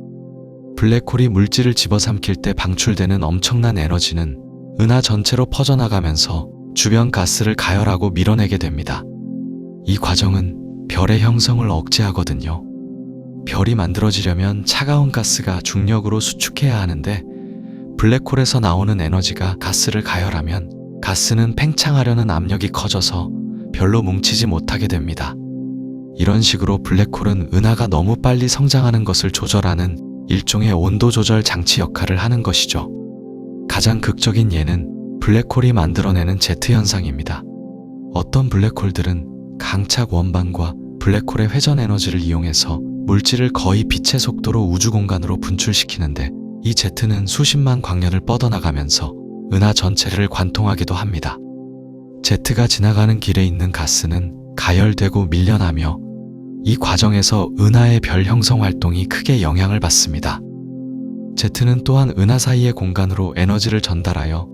블랙홀이 물질을 집어삼킬 때 방출되는 엄청난 에너지는 은하 전체로 퍼져나가면서 주변 가스를 가열하고 밀어내게 됩니다. 이 과정은 별의 형성을 억제하거든요. 별이 만들어지려면 차가운 가스가 중력으로 수축해야 하는데 블랙홀에서 나오는 에너지가 가스를 가열하면 가스는 팽창하려는 압력이 커져서 별로 뭉치지 못하게 됩니다. 이런 식으로 블랙홀은 은하가 너무 빨리 성장하는 것을 조절하는 일종의 온도 조절 장치 역할을 하는 것이죠. 가장 극적인 예는 블랙홀이 만들어내는 제트 현상입니다. 어떤 블랙홀들은 강착 원반과 블랙홀의 회전 에너지를 이용해서 물질을 거의 빛의 속도로 우주 공간으로 분출시키는데 이 제트는 수십만 광년을 뻗어나가면서 은하 전체를 관통하기도 합니다. 제트가 지나가는 길에 있는 가스는 가열되고 밀려나며 이 과정에서 은하의 별 형성 활동이 크게 영향을 받습니다. 제트는 또한 은하 사이의 공간으로 에너지를 전달하여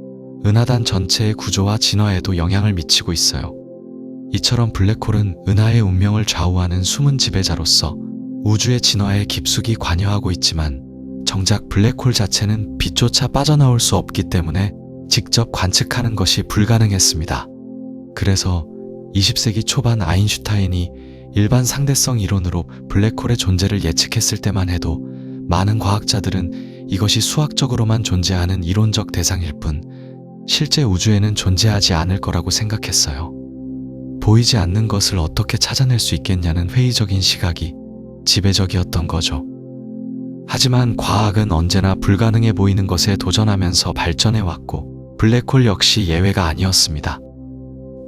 은하단 전체의 구조와 진화에도 영향을 미치고 있어요. 이처럼 블랙홀은 은하의 운명을 좌우하는 숨은 지배자로서 우주의 진화에 깊숙이 관여하고 있지만 정작 블랙홀 자체는 빛조차 빠져나올 수 없기 때문에 직접 관측하는 것이 불가능했습니다. 그래서 20세기 초반 아인슈타인이 일반 상대성 이론으로 블랙홀의 존재를 예측했을 때만 해도 많은 과학자들은 이것이 수학적으로만 존재하는 이론적 대상일 뿐 실제 우주에는 존재하지 않을 거라고 생각했어요. 보이지 않는 것을 어떻게 찾아낼 수 있겠냐는 회의적인 시각이 지배적이었던 거죠. 하지만 과학은 언제나 불가능해 보이는 것에 도전하면서 발전해왔고 블랙홀 역시 예외가 아니었습니다.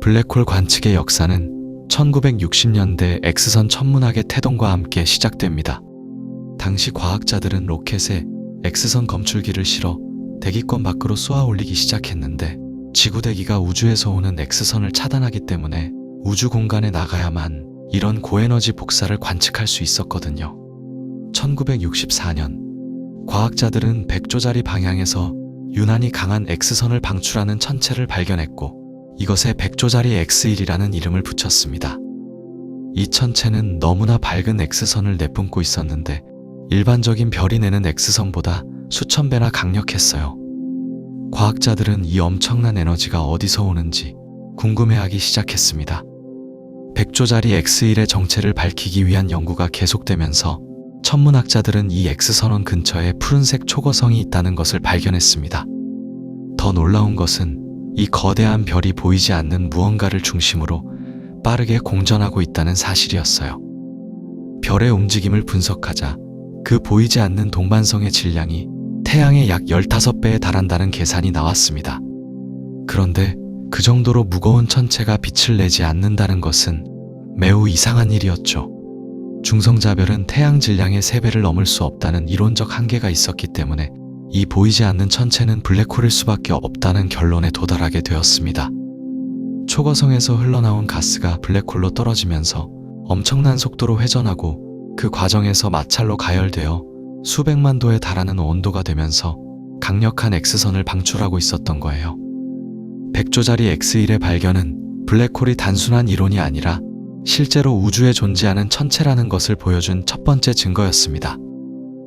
블랙홀 관측의 역사는 1960년대 X선 천문학의 태동과 함께 시작됩니다. 당시 과학자들은 로켓에 X선 검출기를 실어 대기권 밖으로 쏘아 올리기 시작했는데 지구대기가 우주에서 오는 X선을 차단하기 때문에 우주 공간에 나가야만 이런 고에너지 복사를 관측할 수 있었거든요. 1964년 과학자들은 100조짜리 방향에서 유난히 강한 X선을 방출하는 천체를 발견했고 이것에 100조짜리 X1이라는 이름을 붙였습니다. 이 천체는 너무나 밝은 X선을 내뿜고 있었는데 일반적인 별이 내는 X선보다 수천 배나 강력했어요. 과학자들은 이 엄청난 에너지가 어디서 오는지 궁금해하기 시작했습니다. 100조짜리 X1의 정체를 밝히기 위한 연구가 계속되면서 천문학자들은 이 X선원 근처에 푸른색 초거성이 있다는 것을 발견했습니다. 더 놀라운 것은 이 거대한 별이 보이지 않는 무언가를 중심으로 빠르게 공전하고 있다는 사실이었어요. 별의 움직임을 분석하자 그 보이지 않는 동반성의 질량이 태양의 약 15배에 달한다는 계산이 나왔습니다. 그런데 그 정도로 무거운 천체가 빛을 내지 않는다는 것은 매우 이상한 일이었죠. 중성자별은 태양 질량의 3배를 넘을 수 없다는 이론적 한계가 있었기 때문에 이 보이지 않는 천체는 블랙홀일 수밖에 없다는 결론에 도달하게 되었습니다. 초거성에서 흘러나온 가스가 블랙홀로 떨어지면서 엄청난 속도로 회전하고 그 과정에서 마찰로 가열되어 수백만 도에 달하는 온도가 되면서 강력한 X선을 방출하고 있었던 거예요. 100조짜리 X1의 발견은 블랙홀이 단순한 이론이 아니라 실제로 우주에 존재하는 천체라는 것을 보여준 첫 번째 증거였습니다.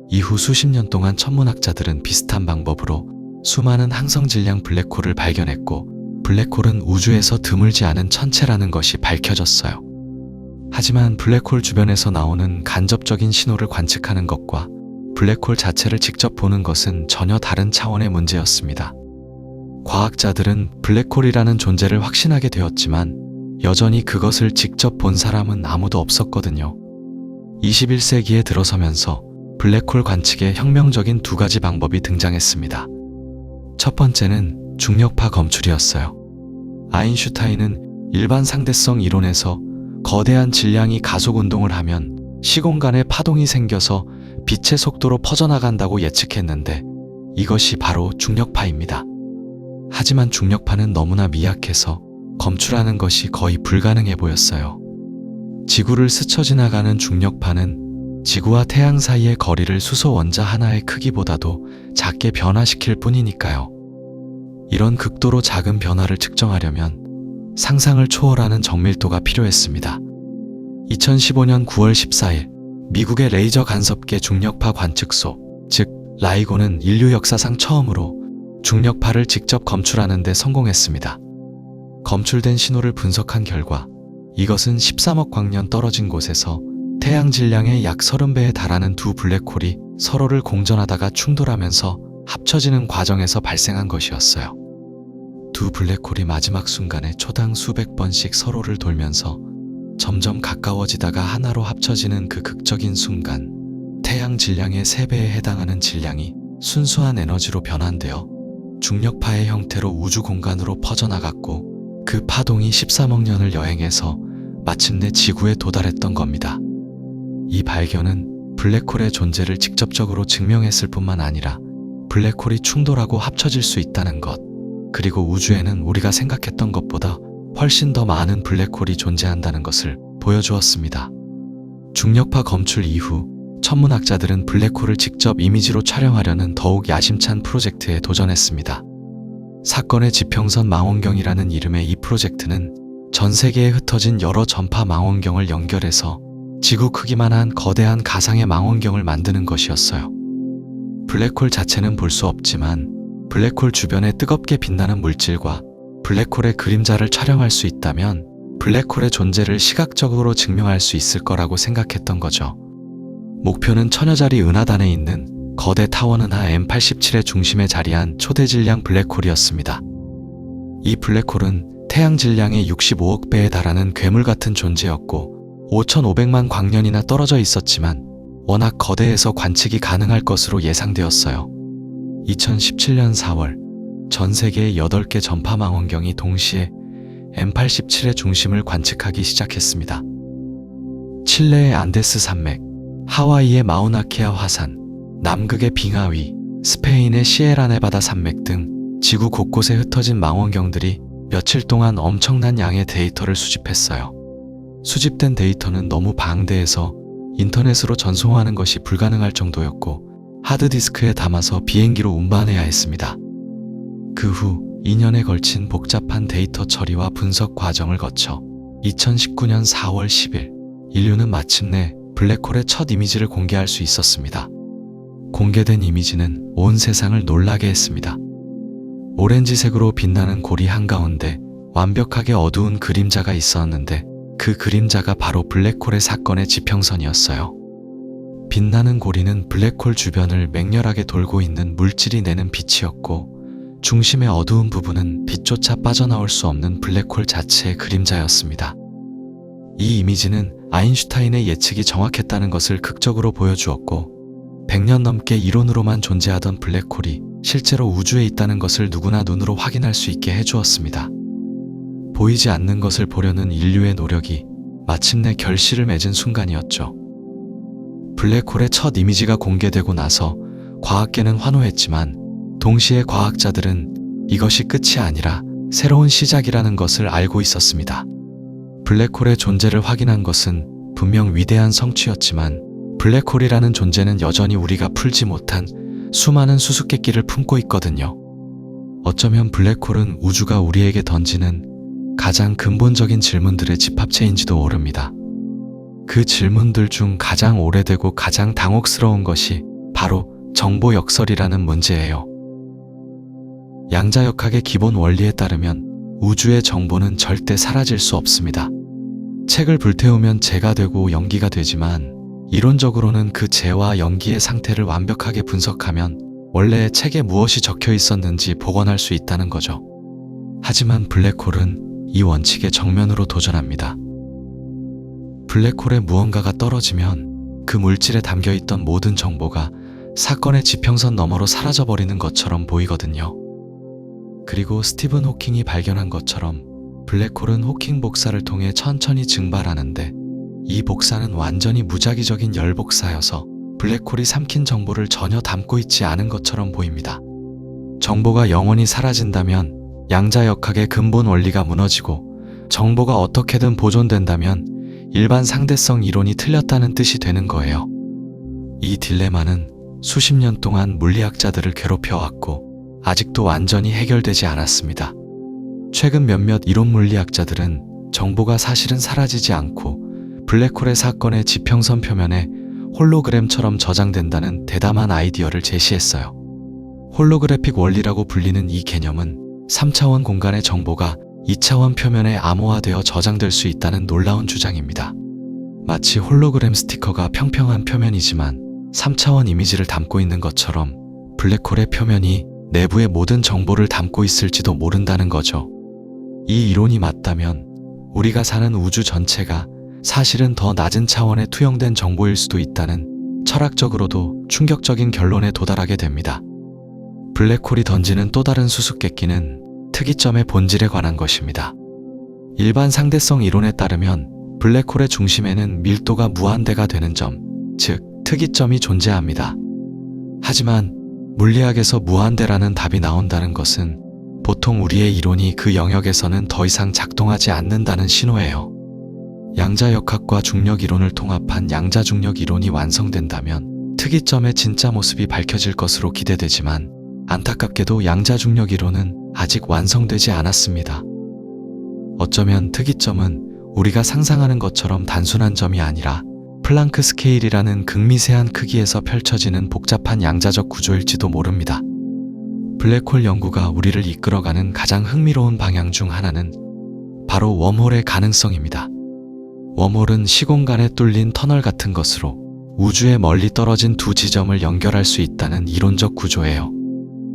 이후 수십 년 동안 천문학자들은 비슷한 방법으로 수많은 항성 질량 블랙홀을 발견했고, 블랙홀은 우주에서 드물지 않은 천체라는 것이 밝혀졌어요. 하지만 블랙홀 주변에서 나오는 간접적인 신호를 관측하는 것과 블랙홀 자체를 직접 보는 것은 전혀 다른 차원의 문제였습니다. 과학자들은 블랙홀이라는 존재를 확신하게 되었지만 여전히 그것을 직접 본 사람은 아무도 없었거든요. 21세기에 들어서면서 블랙홀 관측에 혁명적인 두 가지 방법이 등장했습니다. 첫 번째는 중력파 검출이었어요. 아인슈타인은 일반 상대성 이론에서 거대한 질량이 가속 운동을 하면 시공간에 파동이 생겨서 빛의 속도로 퍼져나간다고 예측했는데, 이것이 바로 중력파입니다. 하지만 중력파는 너무나 미약해서 검출하는 것이 거의 불가능해 보였어요. 지구를 스쳐 지나가는 중력파는 지구와 태양 사이의 거리를 수소 원자 하나의 크기보다도 작게 변화시킬 뿐이니까요. 이런 극도로 작은 변화를 측정하려면 상상을 초월하는 정밀도가 필요했습니다. 2015년 9월 14일, 미국의 레이저 간섭계 중력파 관측소, 즉 라이고는 인류 역사상 처음으로 중력파를 직접 검출하는 데 성공했습니다. 검출된 신호를 분석한 결과 이것은 13억 광년 떨어진 곳에서 태양 질량의 약 30배에 달하는 두 블랙홀이 서로를 공전하다가 충돌하면서 합쳐지는 과정에서 발생한 것이었어요. 두 블랙홀이 마지막 순간에 초당 수백 번씩 서로를 돌면서 점점 가까워지다가 하나로 합쳐지는 그 극적인 순간, 태양 질량의 3배에 해당하는 질량이 순수한 에너지로 변환되어 중력파의 형태로 우주 공간으로 퍼져나갔고, 그 파동이 13억 년을 여행해서 마침내 지구에 도달했던 겁니다. 이 발견은 블랙홀의 존재를 직접적으로 증명했을 뿐만 아니라 블랙홀이 충돌하고 합쳐질 수 있다는 것, 그리고 우주에는 우리가 생각했던 것보다 훨씬 더 많은 블랙홀이 존재한다는 것을 보여주었습니다. 중력파 검출 이후 천문학자들은 블랙홀을 직접 이미지로 촬영하려는 더욱 야심찬 프로젝트에 도전했습니다. 사건의 지평선 망원경이라는 이름의 이 프로젝트는 전 세계에 흩어진 여러 전파 망원경을 연결해서 지구 크기만 한 거대한 가상의 망원경을 만드는 것이었어요. 블랙홀 자체는 볼 수 없지만 블랙홀 주변에 뜨겁게 빛나는 물질과 블랙홀의 그림자를 촬영할 수 있다면 블랙홀의 존재를 시각적으로 증명할 수 있을 거라고 생각했던 거죠. 목표는 천여짜리 은하단에 있는 거대 타원 은하 M87의 중심에 자리한 초대 질량 블랙홀이었습니다. 이 블랙홀은 태양 질량의 65억 배에 달하는 괴물 같은 존재였고 5,500만 광년이나 떨어져 있었지만 워낙 거대해서 관측이 가능할 것으로 예상되었어요. 2017년 4월, 전 세계의 8개 전파 망원경이 동시에 M87의 중심을 관측하기 시작했습니다. 칠레의 안데스 산맥, 하와이의 마우나케아 화산, 남극의 빙하위, 스페인의 시에라네바다 산맥 등 지구 곳곳에 흩어진 망원경들이 며칠 동안 엄청난 양의 데이터를 수집했어요. 수집된 데이터는 너무 방대해서 인터넷으로 전송하는 것이 불가능할 정도였고 하드디스크에 담아서 비행기로 운반해야 했습니다. 그 후 2년에 걸친 복잡한 데이터 처리와 분석 과정을 거쳐 2019년 4월 10일, 인류는 마침내 블랙홀의 첫 이미지를 공개할 수 있었습니다. 공개된 이미지는 온 세상을 놀라게 했습니다. 오렌지색으로 빛나는 고리 한가운데 완벽하게 어두운 그림자가 있었는데, 그 그림자가 바로 블랙홀의 사건의 지평선이었어요. 빛나는 고리는 블랙홀 주변을 맹렬하게 돌고 있는 물질이 내는 빛이었고, 중심의 어두운 부분은 빛조차 빠져나올 수 없는 블랙홀 자체의 그림자였습니다. 이 이미지는 아인슈타인의 예측이 정확했다는 것을 극적으로 보여주었고, 100년 넘게 이론으로만 존재하던 블랙홀이 실제로 우주에 있다는 것을 누구나 눈으로 확인할 수 있게 해주었습니다. 보이지 않는 것을 보려는 인류의 노력이 마침내 결실을 맺은 순간이었죠. 블랙홀의 첫 이미지가 공개되고 나서 과학계는 환호했지만, 동시에 과학자들은 이것이 끝이 아니라 새로운 시작이라는 것을 알고 있었습니다. 블랙홀의 존재를 확인한 것은 분명 위대한 성취였지만, 블랙홀이라는 존재는 여전히 우리가 풀지 못한 수많은 수수께끼를 품고 있거든요. 어쩌면 블랙홀은 우주가 우리에게 던지는 가장 근본적인 질문들의 집합체인지도 모릅니다. 그 질문들 중 가장 오래되고 가장 당혹스러운 것이 바로 정보 역설이라는 문제예요. 양자역학의 기본 원리에 따르면 우주의 정보는 절대 사라질 수 없습니다. 책을 불태우면 재가 되고 연기가 되지만 이론적으로는 그 재와 연기의 상태를 완벽하게 분석하면 원래 책에 무엇이 적혀 있었는지 복원할 수 있다는 거죠. 하지만 블랙홀은 이 원칙에 정면으로 도전합니다. 블랙홀에 무언가가 떨어지면 그 물질에 담겨있던 모든 정보가 사건의 지평선 너머로 사라져버리는 것처럼 보이거든요. 그리고 스티븐 호킹이 발견한 것처럼 블랙홀은 호킹 복사를 통해 천천히 증발하는데 이 복사는 완전히 무작위적인 열복사여서 블랙홀이 삼킨 정보를 전혀 담고 있지 않은 것처럼 보입니다. 정보가 영원히 사라진다면 양자역학의 근본 원리가 무너지고 정보가 어떻게든 보존된다면 일반 상대성 이론이 틀렸다는 뜻이 되는 거예요. 이 딜레마는 수십 년 동안 물리학자들을 괴롭혀왔고 아직도 완전히 해결되지 않았습니다. 최근 몇몇 이론 물리학자들은 정보가 사실은 사라지지 않고 블랙홀의 사건의 지평선 표면에 홀로그램처럼 저장된다는 대담한 아이디어를 제시했어요. 홀로그래픽 원리라고 불리는 이 개념은 3차원 공간의 정보가 2차원 표면에 암호화되어 저장될 수 있다는 놀라운 주장입니다. 마치 홀로그램 스티커가 평평한 표면이지만 3차원 이미지를 담고 있는 것처럼 블랙홀의 표면이 내부의 모든 정보를 담고 있을지도 모른다는 거죠. 이 이론이 맞다면 우리가 사는 우주 전체가 사실은 더 낮은 차원의 투영된 정보일 수도 있다는 철학적으로도 충격적인 결론에 도달하게 됩니다. 블랙홀이 던지는 또 다른 수수께끼는 특이점의 본질에 관한 것입니다. 일반 상대성 이론에 따르면 블랙홀의 중심에는 밀도가 무한대가 되는 점, 즉 특이점이 존재합니다. 하지만 물리학에서 무한대라는 답이 나온다는 것은 보통 우리의 이론이 그 영역에서는 더 이상 작동하지 않는다는 신호예요. 양자역학과 중력 이론을 통합한 양자중력 이론이 완성된다면 특이점의 진짜 모습이 밝혀질 것으로 기대되지만 안타깝게도 양자중력 이론은 아직 완성되지 않았습니다. 어쩌면 특이점은 우리가 상상하는 것처럼 단순한 점이 아니라 플랑크 스케일이라는 극미세한 크기에서 펼쳐지는 복잡한 양자적 구조일지도 모릅니다. 블랙홀 연구가 우리를 이끌어가는 가장 흥미로운 방향 중 하나는 바로 웜홀의 가능성입니다. 웜홀은 시공간에 뚫린 터널 같은 것으로 우주에 멀리 떨어진 두 지점을 연결할 수 있다는 이론적 구조예요.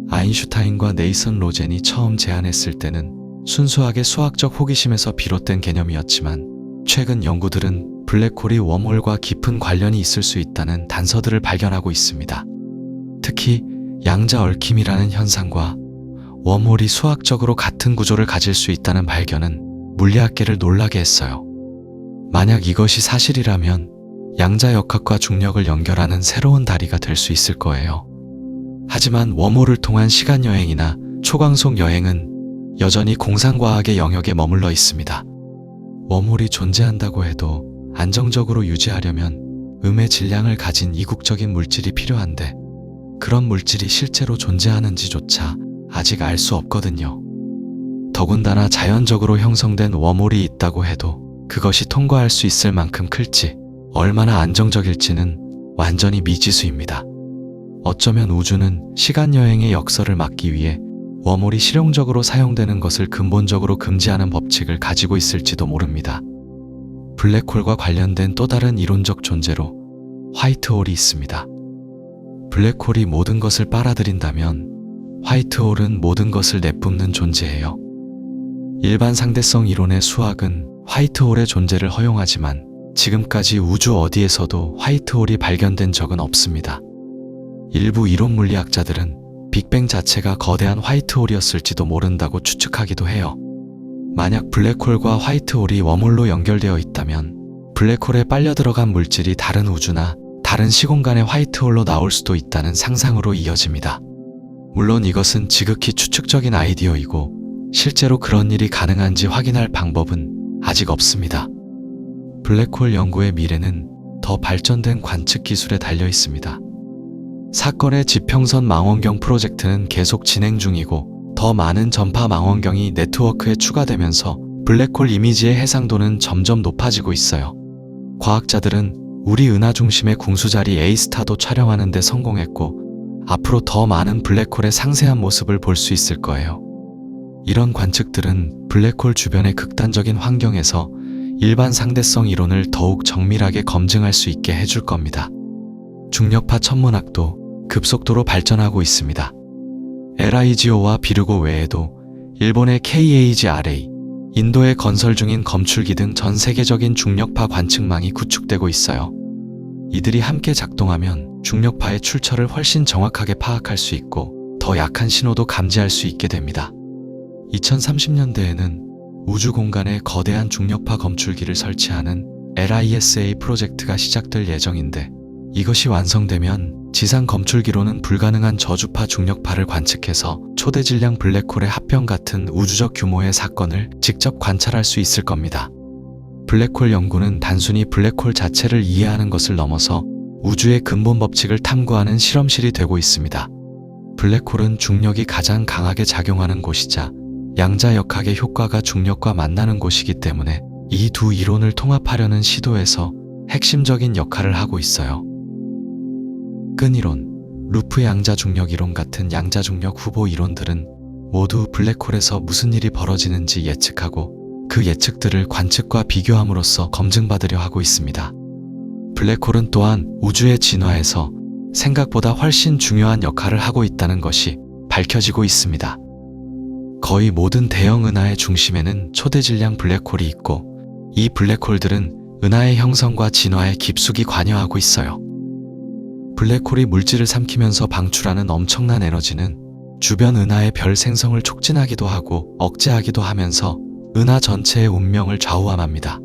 아인슈타인과 네이선 로젠이 처음 제안했을 때는 순수하게 수학적 호기심에서 비롯된 개념이었지만 최근 연구들은 블랙홀이 웜홀과 깊은 관련이 있을 수 있다는 단서들을 발견하고 있습니다. 특히 양자 얽힘이라는 현상과 웜홀이 수학적으로 같은 구조를 가질 수 있다는 발견은 물리학계를 놀라게 했어요. 만약 이것이 사실이라면 양자역학과 중력을 연결하는 새로운 다리가 될 수 있을 거예요. 하지만 웜홀을 통한 시간여행이나 초광속 여행은 여전히 공상과학의 영역에 머물러 있습니다. 웜홀이 존재한다고 해도 안정적으로 유지하려면 음의 질량을 가진 이국적인 물질이 필요한데 그런 물질이 실제로 존재하는지조차 아직 알 수 없거든요. 더군다나 자연적으로 형성된 웜홀이 있다고 해도 그것이 통과할 수 있을 만큼 클지 얼마나 안정적일지는 완전히 미지수입니다. 어쩌면 우주는 시간여행의 역설을 막기 위해 웜홀이 실용적으로 사용되는 것을 근본적으로 금지하는 법칙을 가지고 있을지도 모릅니다. 블랙홀과 관련된 또 다른 이론적 존재로 화이트홀이 있습니다. 블랙홀이 모든 것을 빨아들인다면 화이트홀은 모든 것을 내뿜는 존재예요. 일반 상대성 이론의 수학은 화이트홀의 존재를 허용하지만 지금까지 우주 어디에서도 화이트홀이 발견된 적은 없습니다. 일부 이론 물리학자들은 빅뱅 자체가 거대한 화이트홀이었을지도 모른다고 추측하기도 해요. 만약 블랙홀과 화이트홀이 웜홀로 연결되어 있다면 블랙홀에 빨려 들어간 물질이 다른 우주나 다른 시공간의 화이트홀로 나올 수도 있다는 상상으로 이어집니다. 물론 이것은 지극히 추측적인 아이디어이고 실제로 그런 일이 가능한지 확인할 방법은 아직 없습니다. 블랙홀 연구의 미래는 더 발전된 관측 기술에 달려 있습니다. 사건의 지평선 망원경 프로젝트는 계속 진행 중이고 더 많은 전파 망원경이 네트워크에 추가되면서 블랙홀 이미지의 해상도는 점점 높아지고 있어요. 과학자들은 우리 은하 중심의 궁수자리 A스타도 촬영하는 데 성공했고 앞으로 더 많은 블랙홀의 상세한 모습을 볼 수 있을 거예요. 이런 관측들은 블랙홀 주변의 극단적인 환경에서 일반 상대성 이론을 더욱 정밀하게 검증할 수 있게 해줄 겁니다. 중력파 천문학도 급속도로 발전하고 있습니다. LIGO와 비르고 외에도 일본의 KAGRA, 인도에 건설 중인 검출기 등 전 세계적인 중력파 관측망이 구축되고 있어요. 이들이 함께 작동하면 중력파의 출처를 훨씬 정확하게 파악할 수 있고 더 약한 신호도 감지할 수 있게 됩니다. 2030년대에는 우주 공간에 거대한 중력파 검출기를 설치하는 LISA 프로젝트가 시작될 예정인데 이것이 완성되면 지상 검출기로는 불가능한 저주파 중력파를 관측해서 초대질량 블랙홀의 합병 같은 우주적 규모의 사건을 직접 관찰할 수 있을 겁니다. 블랙홀 연구는 단순히 블랙홀 자체를 이해하는 것을 넘어서 우주의 근본 법칙을 탐구하는 실험실이 되고 있습니다. 블랙홀은 중력이 가장 강하게 작용하는 곳이자 양자역학의 효과가 중력과 만나는 곳이기 때문에 이 두 이론을 통합하려는 시도에서 핵심적인 역할을 하고 있어요. 끈이론, 루프 양자중력 이론 같은 양자중력 후보 이론들은 모두 블랙홀에서 무슨 일이 벌어지는지 예측하고 그 예측들을 관측과 비교함으로써 검증받으려 하고 있습니다. 블랙홀은 또한 우주의 진화에서 생각보다 훨씬 중요한 역할을 하고 있다는 것이 밝혀지고 있습니다. 거의 모든 대형 은하의 중심에는 초대질량 블랙홀이 있고 이 블랙홀들은 은하의 형성과 진화에 깊숙이 관여하고 있어요. 블랙홀이 물질을 삼키면서 방출하는 엄청난 에너지는 주변 은하의 별 생성을 촉진하기도 하고 억제하기도 하면서 은하 전체의 운명을 좌우함합니다.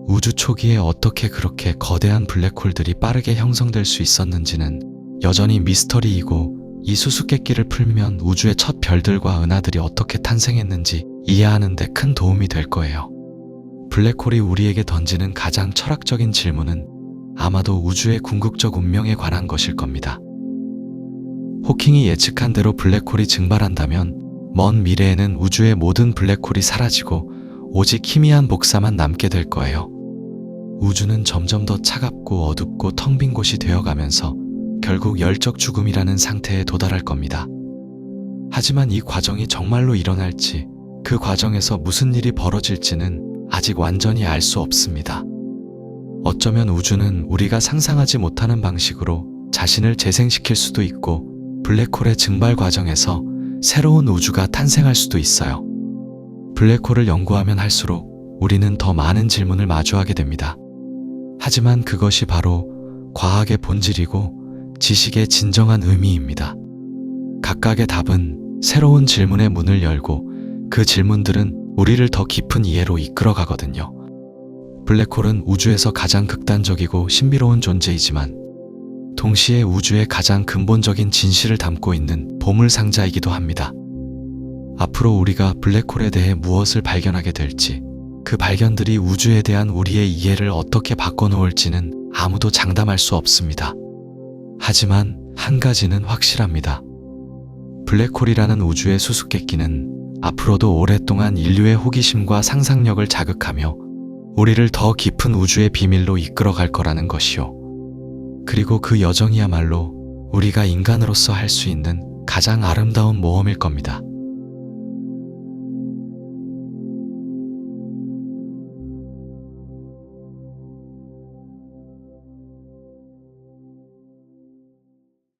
우주 초기에 어떻게 그렇게 거대한 블랙홀들이 빠르게 형성될 수 있었는지는 여전히 미스터리이고 이 수수께끼를 풀면 우주의 첫 별들과 은하들이 어떻게 탄생했는지 이해하는 데 큰 도움이 될 거예요. 블랙홀이 우리에게 던지는 가장 철학적인 질문은 아마도 우주의 궁극적 운명에 관한 것일 겁니다. 호킹이 예측한 대로 블랙홀이 증발한다면 먼 미래에는 우주의 모든 블랙홀이 사라지고 오직 희미한 복사만 남게 될 거예요. 우주는 점점 더 차갑고 어둡고 텅 빈 곳이 되어가면서 결국 열적 죽음이라는 상태에 도달할 겁니다. 하지만 이 과정이 정말로 일어날지 그 과정에서 무슨 일이 벌어질지는 아직 완전히 알 수 없습니다. 어쩌면 우주는 우리가 상상하지 못하는 방식으로 자신을 재생시킬 수도 있고 블랙홀의 증발 과정에서 새로운 우주가 탄생할 수도 있어요. 블랙홀을 연구하면 할수록 우리는 더 많은 질문을 마주하게 됩니다. 하지만 그것이 바로 과학의 본질이고 지식의 진정한 의미입니다. 각각의 답은 새로운 질문의 문을 열고 그 질문들은 우리를 더 깊은 이해로 이끌어 가거든요. 블랙홀은 우주에서 가장 극단적이고 신비로운 존재이지만 동시에 우주의 가장 근본적인 진실을 담고 있는 보물상자이기도 합니다. 앞으로 우리가 블랙홀에 대해 무엇을 발견하게 될지, 그 발견들이 우주에 대한 우리의 이해를 어떻게 바꿔놓을지는 아무도 장담할 수 없습니다. 하지만 한 가지는 확실합니다. 블랙홀이라는 우주의 수수께끼는 앞으로도 오랫동안 인류의 호기심과 상상력을 자극하며 우리를 더 깊은 우주의 비밀로 이끌어갈 거라는 것이요. 그리고 그 여정이야말로 우리가 인간으로서 할 수 있는 가장 아름다운 모험일 겁니다.